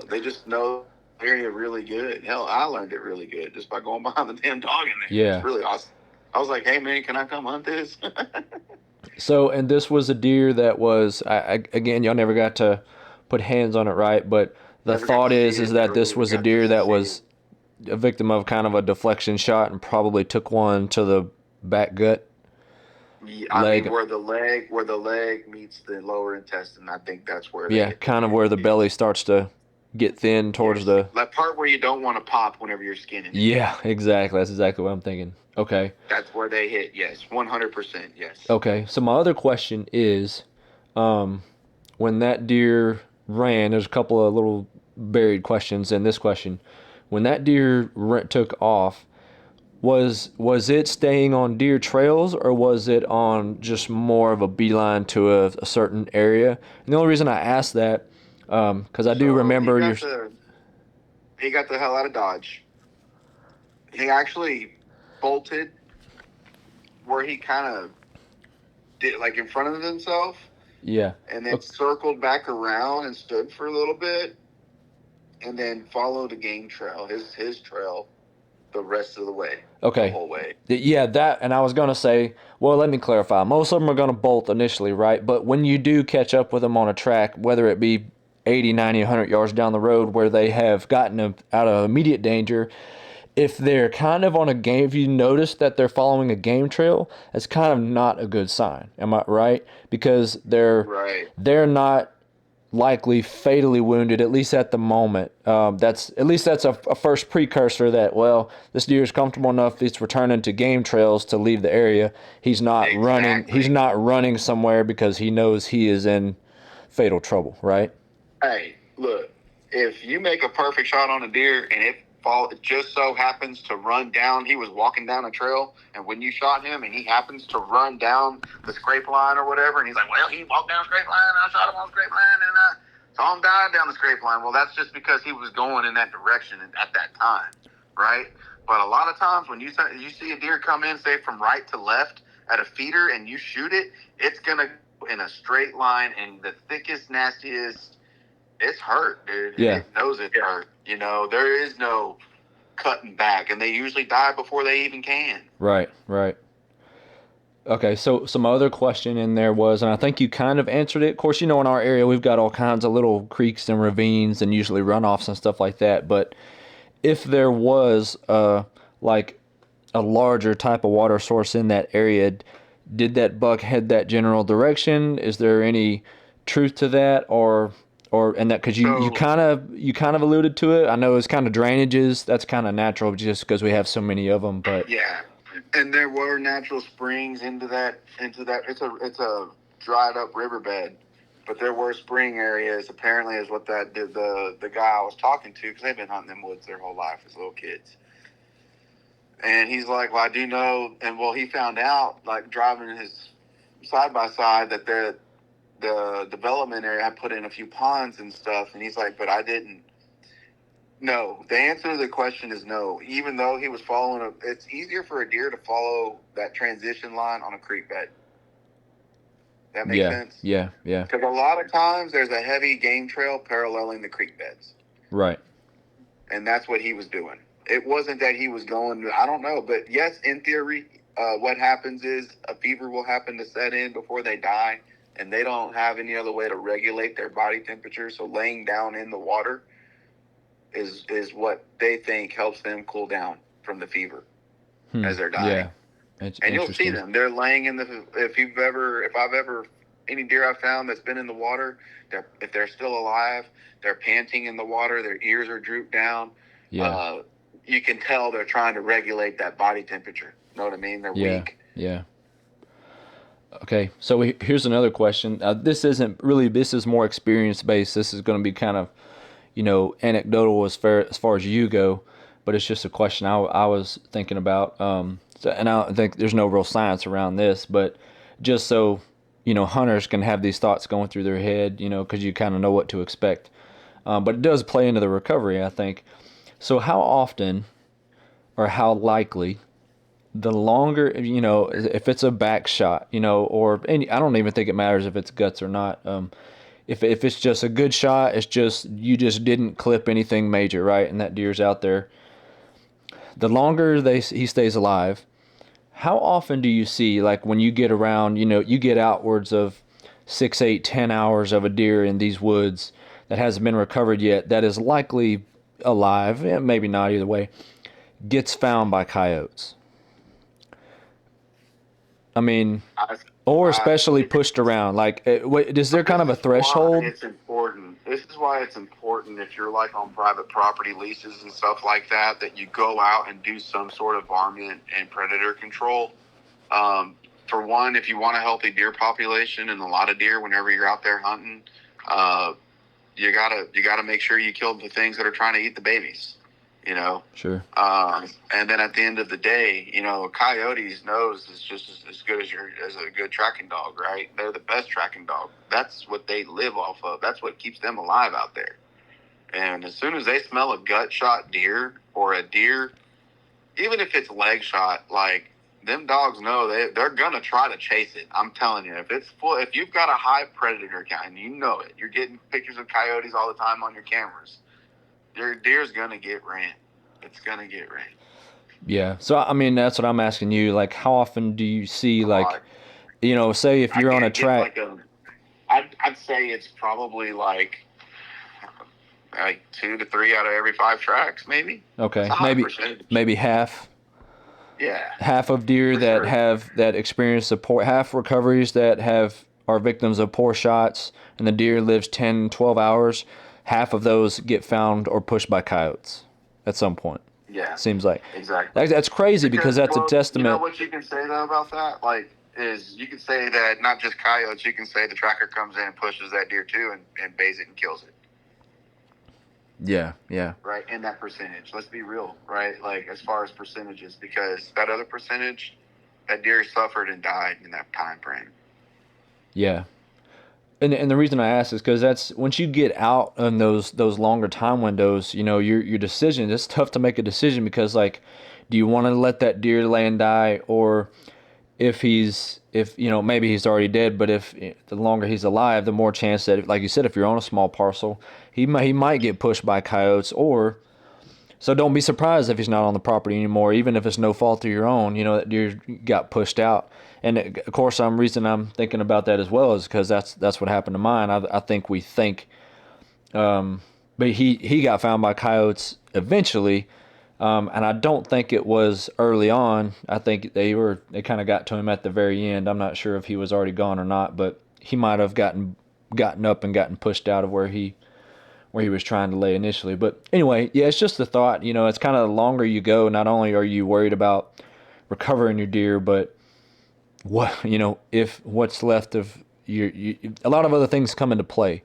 they just know the area really good. Hell, I learned it really good just by going behind the damn dog in there. Yeah. It's really awesome. I was like, hey, man, can I come hunt this? So, and this was a deer that was, again, y'all never got to put hands on it, right? But the Never got to thought see is it. that Never this really was a got to deer that see it. was a victim of kind of a deflection shot and probably took one to the back gut Yeah, I mean, leg. where the leg meets the lower intestine, I think that's where they Yeah, hit the kind of deer. where the belly Yes. starts to get thin towards Yes. the. That part where you don't want to pop whenever you're skinning it. Yeah, exactly. That's exactly what I'm thinking. Okay. That's where they hit. Yes. 100%. Yes. Okay. So my other question is, um, when that deer ran, there's a couple of little buried questions in this question. When that deer took off, was it staying on deer trails or was it on just more of a beeline to a certain area? And the only reason I asked that, because I do So remember your. he got the hell out of Dodge. He actually bolted where he kind of did like in front of himself Yeah. and then circled back around and stood for a little bit and then followed a game trail, his trail, the rest of the way, the Okay. whole way. Yeah, that, and I was going to say, well, let me clarify. Most of them are going to bolt initially, right? But when you do catch up with them on a track, whether it be 80, 90, 100 yards down the road where they have gotten them out of immediate danger, if they're kind of on a game, if you notice that they're following a game trail, that's kind of not a good sign. Am I right? Because Right. they're not likely fatally wounded, at least at the moment. That's at least that's a first precursor that, well, this deer is comfortable enough. It's returning to game trails to leave the area. He's not running. He's Exactly. not running somewhere because he knows he is in fatal trouble. Right? Hey, look, if you make a perfect shot on a deer and it just so happens to run down, he was walking down a trail, and when you shot him and he happens to run down the scrape line or whatever, and he's like, well, he walked down the scrape line, and I shot him on the scrape line, and I saw him die down the scrape line. Well, that's just because he was going in that direction at that time, right? But a lot of times when you see a deer come in, say from right to left at a feeder, and you shoot it, it's gonna go in a straight line, and the thickest, nastiest, it's hurt, dude, and Yeah. it knows it's hurt. You know, there is no cutting back, and they usually die before they even can. Right. Right. Okay, so some other question in there was, and I think you kind of answered it. Of course, you know, in our area, we've got all kinds of little creeks and ravines and usually runoffs and stuff like that. But if there was like a larger type of water source in that area, did that buck head that general direction? Is there any truth to that, or and that because you kind of alluded to it. I know it's kind of drainages. That's kind of natural just because we have so many of them. But Yeah, and there were natural springs into that. It's a dried up riverbed, but there were spring areas. Apparently, is what that did. The guy I was talking to, because they've been hunting them woods their whole life as little kids. And he's like, well, I do know, and well, he found out like driving his side by side that the development area had put in a few ponds and stuff, and he's like, but I didn't. No, the answer to the question is no. Even though he was it's easier for a deer to follow that transition line on a creek bed. That makes yeah, sense? yeah, yeah, Because a lot of times there's a heavy game trail paralleling the creek beds. right. And that's what he was doing. It wasn't that he was going, I don't know, but yes, in theory, what happens is a fever will happen to set in before they die, and they don't have any other way to regulate their body temperature. So laying down in the water is what they think helps them cool down from the fever as they're dying. Yeah, it's And you'll see interesting. them. They're laying in the. If I've ever any deer I've found that's been in the water, if they're still alive, they're panting in the water. Their ears are drooped down. Yeah, You can tell they're trying to regulate that body temperature. Know what I mean? They're yeah, weak. yeah. Okay, so here's another question. This isn't really. This is more experience based. This is going to be kind of, anecdotal as far as you go, but it's just a question I was thinking about. And I don't think there's no real science around this, but just so hunters can have these thoughts going through their head, because you kind of know what to expect. But it does play into the recovery, I think. So how often or how likely the longer, if it's a back shot, or any, I don't even think it matters if it's guts or not. If it's just a good shot, it's just you just didn't clip anything major, right? And that deer's out there. The longer he stays alive, How often do you see, like when you get around, you get outwards of 6, 8, 10 hours of a deer in these woods that hasn't been recovered yet, that is likely alive, maybe not either way, gets found by coyotes? I mean, I, or I, especially pushed around. Like, is there kind this of a is why threshold? it's important. This is why it's important if you're like on private property leases and stuff like that, that you go out and do some sort of varmint and predator control. Um, for one, if you want a healthy deer population and a lot of deer whenever you're out there hunting, uh, you gotta make sure you kill the things that are trying to eat the babies. You know, Sure. and then at the end of the day, a coyote's nose is just as good as a good tracking dog, right? They're the best tracking dog. That's what they live off of. That's what keeps them alive out there. And as soon as they smell a gut shot deer or a deer, even if it's leg shot, like them dogs know they're gonna try to chase it. I'm telling you, if it's full, if you've got a high predator count and you know it, you're getting pictures of coyotes all the time on your cameras. Your deer's gonna get ran. It's gonna get ran. Yeah. So, I mean, that's what I'm asking you. Like, how often do you see, A like, lot. say if I you're on a can't give track. like a. I'd say it's probably like 2 to 3 out of every 5 tracks, maybe. It's Okay, a high maybe percentage. maybe half Yeah, half of deer for that sure. have that experience of poor, half recoveries that have are victims of poor shots, and the deer lives 10, 12 hours. Half of those get found or pushed by coyotes at some point. Yeah, Seems like exactly. that's crazy because Because, that's a well, you know testament. what you can say though about that, like, is you can say that not just coyotes. You can say the tracker comes in and pushes that deer too, and bays it and kills it. Yeah, yeah, Right, in that percentage. Let's be real, right? Like as far as percentages, because that other percentage, that deer suffered and died in that time frame. yeah. And the reason I ask is because that's once you get out on those longer time windows, your decision. It's tough to make a decision because, like, do you want to let that deer lay and die, or if maybe he's already dead, but if the longer he's alive, the more chance that, like you said, if you're on a small parcel, he might get pushed by coyotes. Or so don't be surprised if he's not on the property anymore, even if it's no fault of your own. That deer got pushed out. And of course, some reason I'm thinking about that as well is because that's what happened to mine. I think we think, but he got found by coyotes eventually, and I don't think it was early on. I think they kind of got to him at the very end. I'm not sure if he was already gone or not, but he might have gotten up and gotten pushed out of where he was trying to lay initially. But anyway, yeah, it's just the thought. It's kind of the longer you go, not only are you worried about recovering your deer, but if what's left of a lot of other things come into play.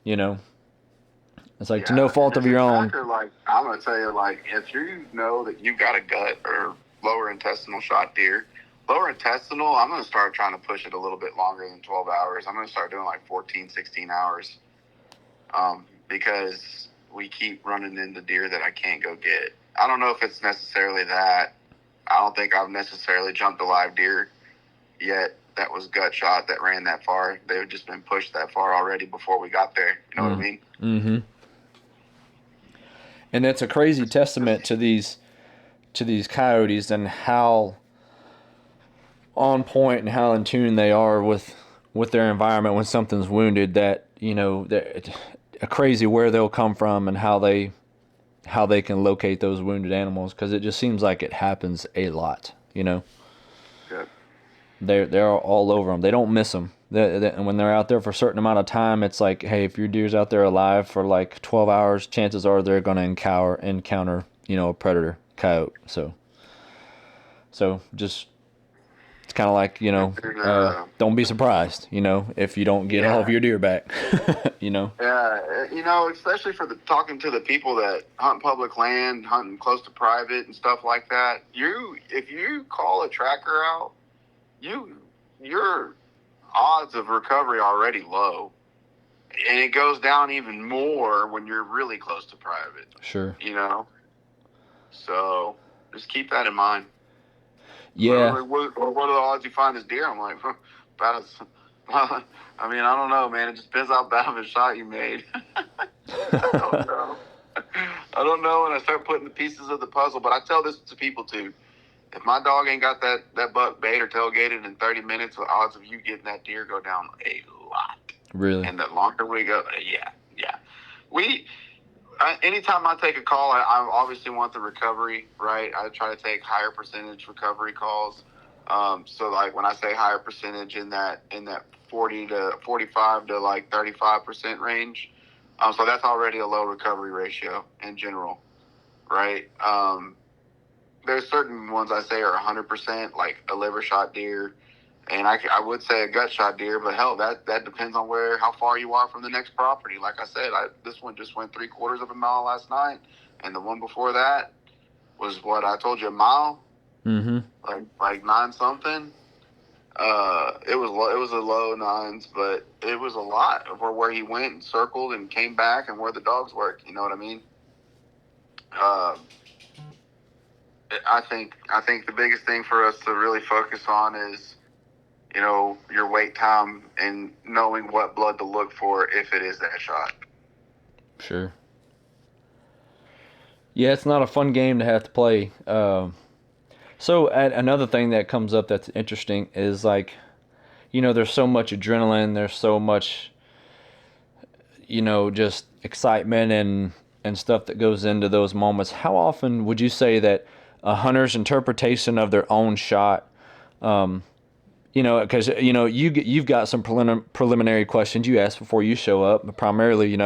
You know, it's like to no Yeah, and fault of as a your own. tracker, like I'm gonna tell you, like if you know that you've got a gut or lower intestinal shot deer, lower intestinal, I'm gonna start trying to push it a little bit longer than 12 hours. I'm gonna start doing like 14, 16 hours, because we keep running into deer that I can't go get. I don't know if it's necessarily that. I don't think I've necessarily jumped a live deer yet that was gut shot that ran that far. They've just been pushed that far already before we got there. You know what I mean? Mm-hmm. And it's a crazy testament to these coyotes and how on point and how in tune they are with their environment when something's wounded. That a crazy where they'll come from and how they can locate those wounded animals, because it just seems like it happens a lot. Yeah. They're all over them. They don't miss them. And when they're out there for a certain amount of time, it's like, hey, if your deer's out there alive for like 12 hours, chances are they're going to encounter a predator, coyote. So just it's kind of like And, don't be surprised, if you don't get all of yeah. your deer back. Yeah, especially for the talking to the people that hunt public land, hunting close to private and stuff like that. If you call a tracker out, your odds of recovery are already low, and it goes down even more when you're really close to private. Sure. So just keep that in mind. Yeah. What are the odds you find this deer? I'm like, about as. I mean, I don't know, man. It just depends how bad of a shot you made. I don't know. I don't know. And I start putting the pieces of the puzzle. But I tell this to people too. If my dog ain't got that buck bait or tailgated in 30 minutes, the odds of you getting that deer go down a lot. Really? And the longer we go, yeah. Anytime I take a call, I obviously want the recovery, right? I try to take higher percentage recovery calls. So like when I say higher percentage in that 40 to 45 to like 35% range, so that's already a low recovery ratio in general, right? There's certain ones I say are 100%, like a liver shot deer, and I would say a gut shot deer, but hell, that depends on how far you are from the next property. Like I said, this one just went 3/4 of a mile last night, and the one before that was what I told you, a mile, Mm-hmm. like nine something. It was a low nines, but it was a lot of where he went and circled and came back and where the dogs work. You know what I mean? Uh, I think the biggest thing for us to really focus on is, your wait time and knowing what blood to look for if it is that shot. Sure. Yeah, it's not a fun game to have to play. So another thing that comes up that's interesting is like, there's so much adrenaline, there's so much, just excitement and stuff that goes into those moments. How often would you say that a hunter's interpretation of their own shot, because you've got some preliminary questions you ask before you show up. Primarily,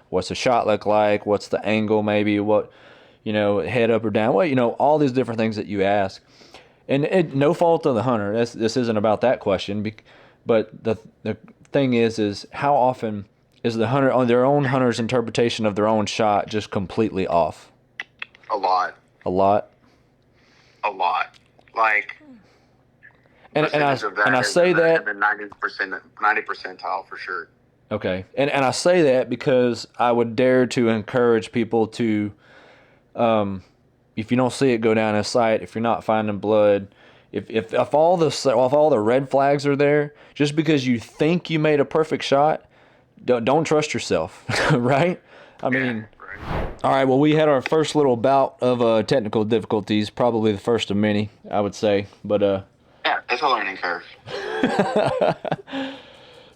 what's the shot look like? What's the angle? Maybe what, head up or down? Well, all these different things that you ask, and no fault of the hunter. This isn't about that question, but the thing is how often is the hunter on their own hunter's interpretation of their own shot just completely off? A lot. A lot. A lot. Like. And I say that in the 90 percentile for sure. Okay, and I say that because I would dare to encourage people to, if you don't see it, go down a sight. If you're not finding blood, if all the red flags are there, just because you think you made a perfect shot, don't trust yourself, right? I mean, right. All right. Well, we had our first little bout of technical difficulties, probably the first of many, I would say, but yeah, it's a learning curve.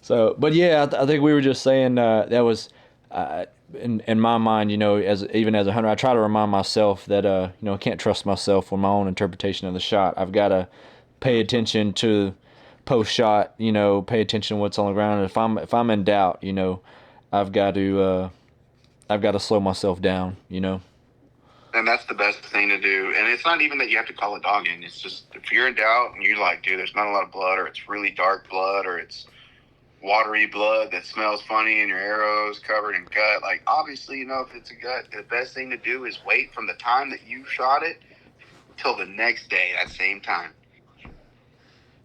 So, but yeah, I think we were just saying that was in my mind, even as a hunter, I try to remind myself that I can't trust myself with my own interpretation of the shot. I've got to pay attention to post shot, pay attention to what's on the ground. And if I'm in doubt, I've got to slow myself down, And that's the best thing to do. And it's not even that you have to call a dog in. It's just if you're in doubt and you're like, dude, there's not a lot of blood, or it's really dark blood, or it's watery blood that smells funny and your arrow's covered in gut. Like, obviously, if it's a gut, the best thing to do is wait from the time that you shot it till the next day, that same time.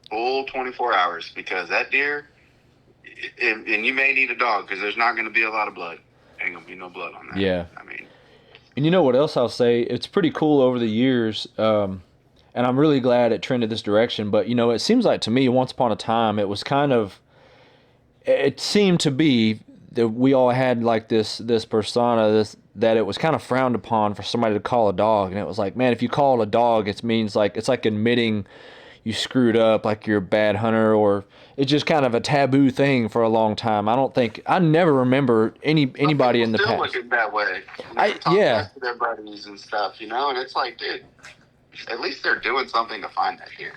Full 24 hours, because that deer, and you may need a dog because there's not going to be a lot of blood. Ain't going to be no blood on that. Yeah. I mean. And you know what else I'll say? It's pretty cool over the years, and I'm really glad it trended this direction. But, it seems like to me, once upon a time, it seemed to be that we all had like this persona, that it was kind of frowned upon for somebody to call a dog. And it was like, man, if you call it a dog, it means like, it's like admitting you screwed up, like you're a bad hunter, or it's just kind of a taboo thing for a long time. I never remember anybody in the still past. Look at that way. Yeah. To their buddies and stuff, and it's like, dude, at least they're doing something to find that deer,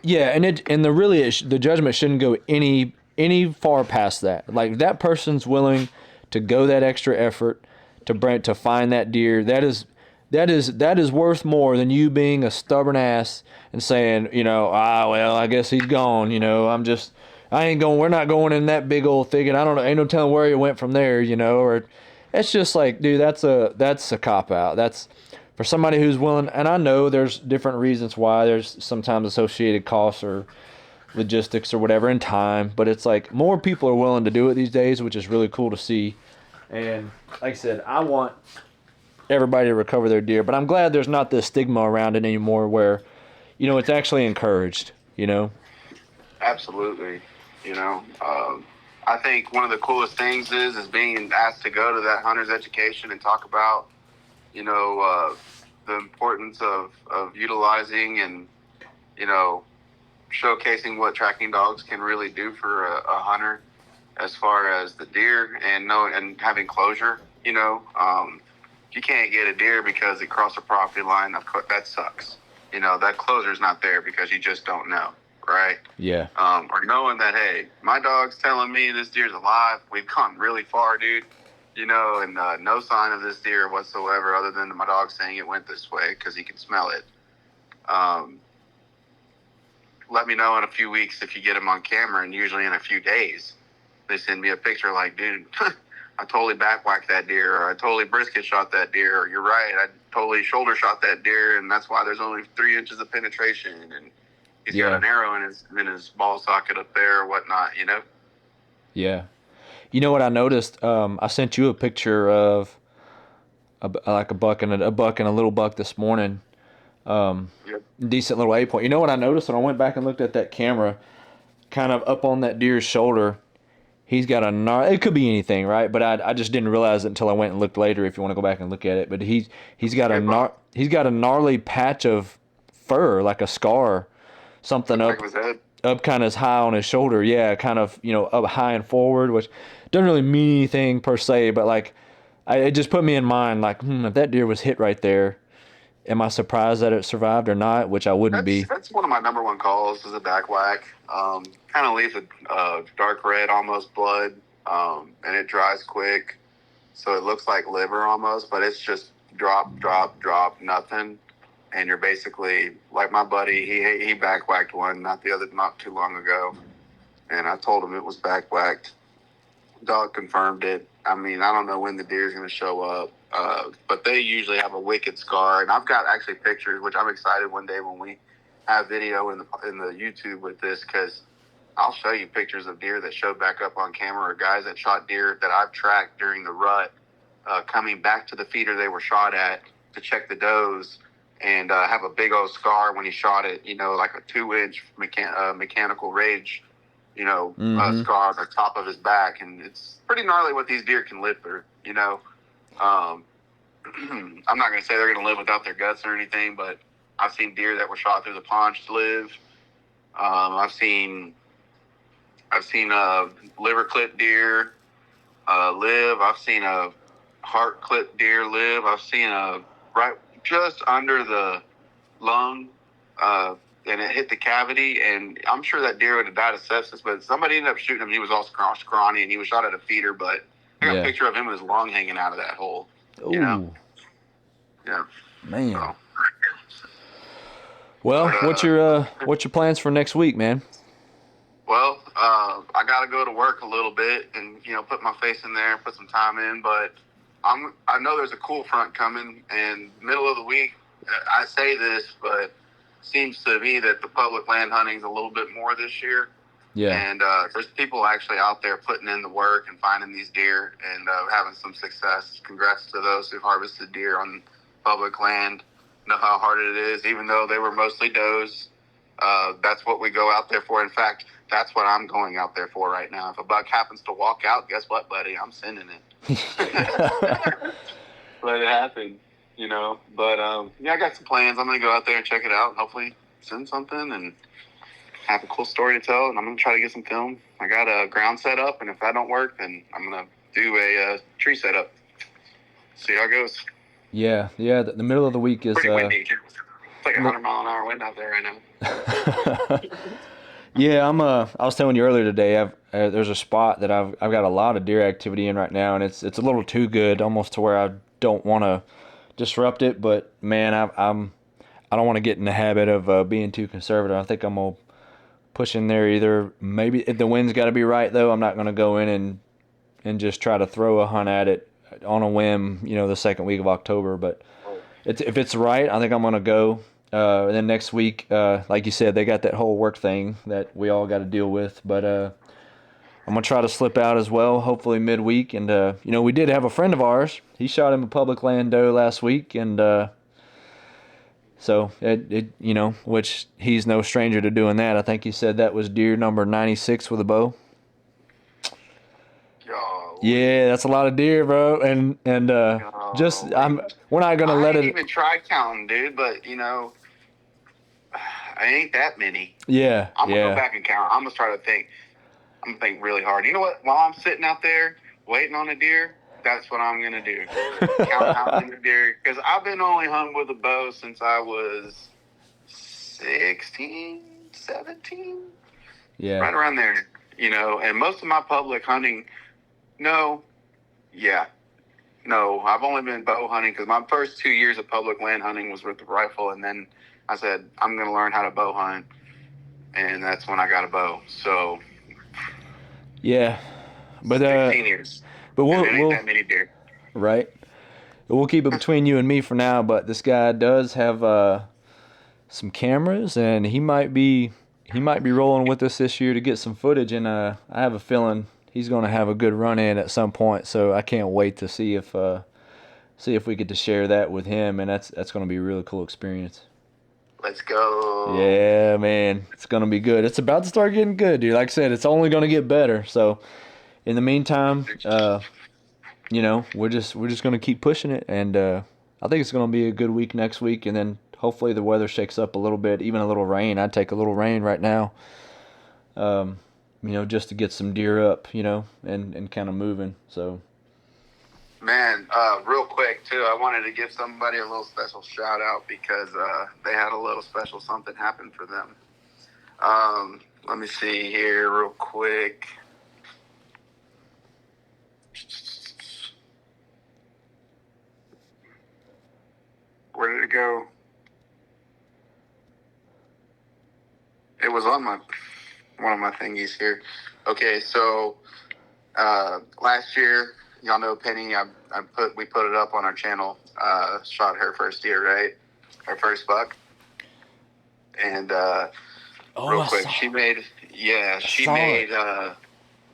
Yeah, and the judgment shouldn't go any far past that. Like, that person's willing to go that extra effort to find that deer. That is worth more than you being a stubborn ass and saying, well, I guess he's gone. We're not going in that big old thicket. I don't know, ain't no telling where he went from there. Or it's just like, dude, that's a cop out. That's for somebody who's willing. And I know there's different reasons why. There's sometimes associated costs or logistics or whatever in time, but it's like more people are willing to do it these days, which is really cool to see. And like I said, I want everybody to recover their deer, but I'm glad there's not this stigma around it anymore where it's actually encouraged. Absolutely. I think one of the coolest things is being asked to go to that hunter's education and talk about the importance of utilizing and, you know, showcasing what tracking dogs can really do for a hunter as far as the deer and having closure. If you can't get a deer because it crossed a property line, that sucks. That closure's not there because you just don't know, right? Yeah. Or knowing that, hey, my dog's telling me this deer's alive. We've gone really far, dude. And no sign of this deer whatsoever other than my dog saying it went this way because he can smell it. Let me know in a few weeks if you get them on camera, and usually in a few days they send me a picture like, dude, I totally back-whacked that deer, or I totally brisket shot that deer, or you're right, I totally shoulder shot that deer, and that's why there's only 3 inches of penetration, and he's got an arrow in his ball socket up there or whatnot, Yeah. You know what I noticed? I sent you a picture of a buck and a little buck this morning. Yep. Decent little 8-point. You know what I noticed when I went back and looked at that camera, kind of up on that deer's shoulder, he's got it could be anything, right? But I just didn't realize it until I went and looked later. If you want to go back and look at it, but he's got a gnarly patch of fur, like a scar, something up kind of high on his shoulder. Yeah, kind of up high and forward, which doesn't really mean anything per se, but like it just put me in mind, like if that deer was hit right there, am I surprised that it survived or not? Which I wouldn't be. That's one of my number one calls is a back whack. Kind of leaves a dark red, almost blood, and it dries quick, so it looks like liver almost, but it's just drop, drop, drop, nothing. And you're basically like my buddy. He back whacked one not too long ago, and I told him it was back whacked. Dog confirmed it. I mean, I don't know when the deer's going to show up, but they usually have a wicked scar. And I've got actually pictures, which I'm excited one day when we have video in the YouTube with this, because I'll show you pictures of deer that showed back up on camera, or guys that shot deer that I've tracked during the rut, coming back to the feeder they were shot at to check the does, and have a big old scar when he shot it, like a 2-inch mechanical rage, scar on the top of his back. And it's pretty gnarly what these deer can live through, I'm not going to say they're going to live without their guts or anything, but I've seen deer that were shot through the paunch live. I've seen liver clipped deer live. I've seen a heart clipped deer live. I've seen a right just under the lung, and it hit the cavity, and I'm sure that deer would have died of sepsis, but somebody ended up shooting him. He was all scrawny, and he was shot at a feeder, but I got a picture of him with his lung hanging out of that hole. Ooh. Yeah. Man. So. Well, what's your plans for next week, man? Well, I got to go to work a little bit and put my face in there, put some time in. But I know there's a cool front coming, and middle of the week. I say this, but seems to me that the public land hunting is a little bit more this year. Yeah. And there's people actually out there putting in the work and finding these deer and having some success. Congrats to those who've harvested deer on public land. Know how hard it is, even though they were mostly does. That's what we go out there for. In fact, that's what I'm going out there for right now. If a buck happens to walk out, guess what, buddy? I'm sending it. Let it happen, But, I got some plans. I'm going to go out there and check it out and hopefully send something and have a cool story to tell. And I'm going to try to get some film. I got a ground set up, and if that don't work, then I'm going to do a tree setup. See how it goes. Yeah. The middle of the week is pretty windy. It's like 100-mile-an-hour wind out there right now. Yeah, I was telling you earlier today. There's a spot that I've got a lot of deer activity in right now, and it's a little too good, almost to where I don't want to disrupt it. But man, I don't want to get in the habit of being too conservative. I think I'm gonna push in there. Either maybe if the wind's got to be right, though. I'm not gonna go in and just try to throw a hunt at it on a whim, the second week of October. But if it's right, I think I'm gonna go. And then next week, like you said, they got that whole work thing that we all got to deal with. But I'm gonna try to slip out as well, hopefully midweek. And we did have a friend of ours. He shot him a public land doe last week, and so it which he's no stranger to doing that. I think he said that was deer number 96 with a bow. Yeah, that's a lot of deer, bro. And Golly. we're not gonna I let ain't it. even tried counting, dude, but I ain't that many. Yeah, I'm gonna go yeah, back and count. I'm gonna try to think. I'm gonna think really hard. You know what? While I'm sitting out there waiting on a deer, that's what I'm gonna do. Count how many deer. Because I've been only hunting with a bow since I was 16, 17, yeah, right around there. And most of my public hunting, no, yeah, no, I've only been bow hunting because my first 2 years of public land hunting was with the rifle, and then I said I'm gonna learn how to bow hunt, and that's when I got a bow. So yeah. But 16 years, but and we'll it ain't that many deer. right. We'll keep it between you and me for now. But this guy does have some cameras, and he might be rolling with us this year to get some footage. And I have a feeling he's gonna have a good run in at some point. So I can't wait to see if we get to share that with him, and that's gonna be a really cool experience. Let's go. Yeah, man, it's gonna be good. It's about to start getting good, dude. Like I said, it's only gonna get better. So, in the meantime, we're just gonna keep pushing it, and I think it's gonna be a good week next week, and then hopefully the weather shakes up a little bit, even a little rain. I'd take a little rain right now, just to get some deer up, and kind of moving. So, Man, real quick too, I wanted to give somebody a little special shout out because they had a little special something happen for them. Let me see here real quick. Where did it go? It was on one of my thingies here. Okay, so last year, y'all know Penny. We put it up on our channel. Shot her first deer, right? Her first buck. And real quick, she made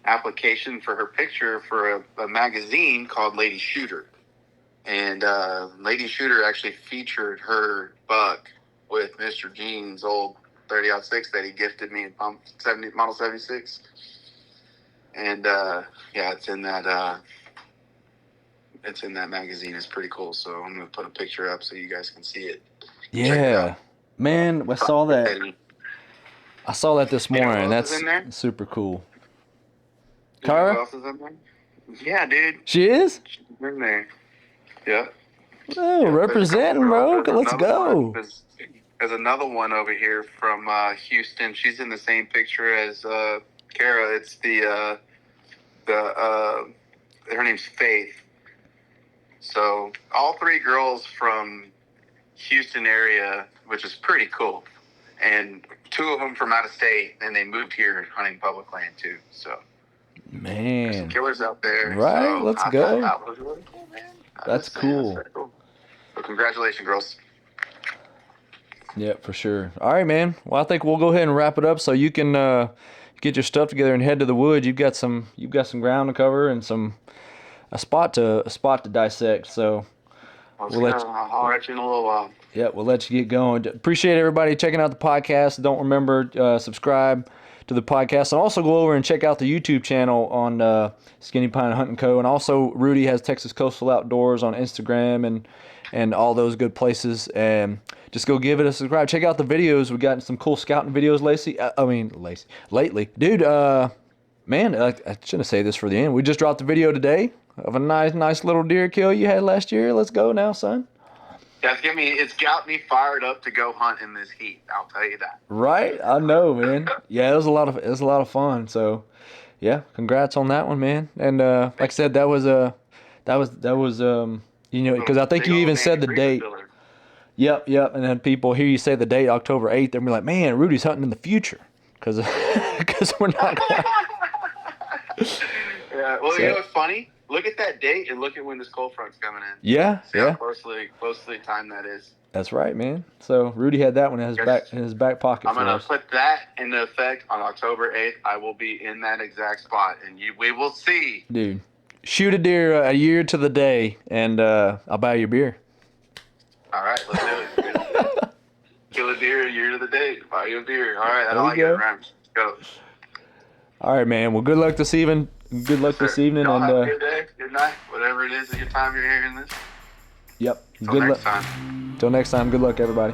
application for her picture for a magazine called Lady Shooter. And Lady Shooter actually featured her buck with Mr. Gene's old 30-06 that he gifted me in Model 76. And it's in that magazine. It's pretty cool. So I'm gonna put a picture up so you guys can see it. Check it yeah, out. man, I saw that. I saw that this You know who morning. else is That's in there? super cool. You know who Kara, else is in there? Yeah, dude. she is. She's in there. Yeah. Oh, Yep, there's a couple representing, girls. bro. Let's go. There's another one over here from Houston. She's in the same picture as Kara. It's her name's Faith. So all three girls from Houston area, which is pretty cool, and two of them from out of state, and they moved here hunting public land too. So there's some Man, killers out there. right? So Let's I thought go. that was really cool, man. That's cool. Very cool. But congratulations, girls. Yeah, for sure. All right, man. Well, I think we'll go ahead and wrap it up so you can get your stuff together and head to the woods. You've got some ground to cover and a spot to dissect. So I'll let you in a little while. yeah, we'll let you get going. Appreciate everybody checking out the podcast. Don't remember subscribe to the podcast, and also go over and check out the YouTube channel on Skinny Pine Hunting Co. And also Rudy has Texas Coastal Outdoors on Instagram and all those good places. And just go give it a subscribe. Check out the videos. We got some cool scouting videos, lately, dude. Man, I shouldn't say this for the end. We just dropped the video today of a nice little deer kill you had last year. Let's go now, son. It's got me fired up to go hunt in this heat. I'll tell you that. Right? I know, man. Yeah, it was a lot of fun. So, yeah, congrats on that one, man. And like I said, that was because I think you even said the date. Yep. And then people hear you say the date, October 8th, they'll be like, man, Rudy's hunting in the future because we're not going. Yeah. Well, you know what's funny? Look at that date and look at when this cold front's coming in. Yeah. See how closely timed that is. That's right, man. So Rudy had that one in his back pocket. I'm gonna put that into effect on October 8th. I will be in that exact spot, and we will see. Dude, shoot a deer a year to the day, and I'll buy you a beer. All right, let's do it. Kill a deer a year to the day. Buy you a beer. All right, that's all I got. Let's go. All right, man. Well, good luck this evening. Good luck Sir, this evening, y'all and have a good day, good night, whatever it is at your time you're hearing this. yep. Until Good luck. next time. Till next time. Good luck, everybody.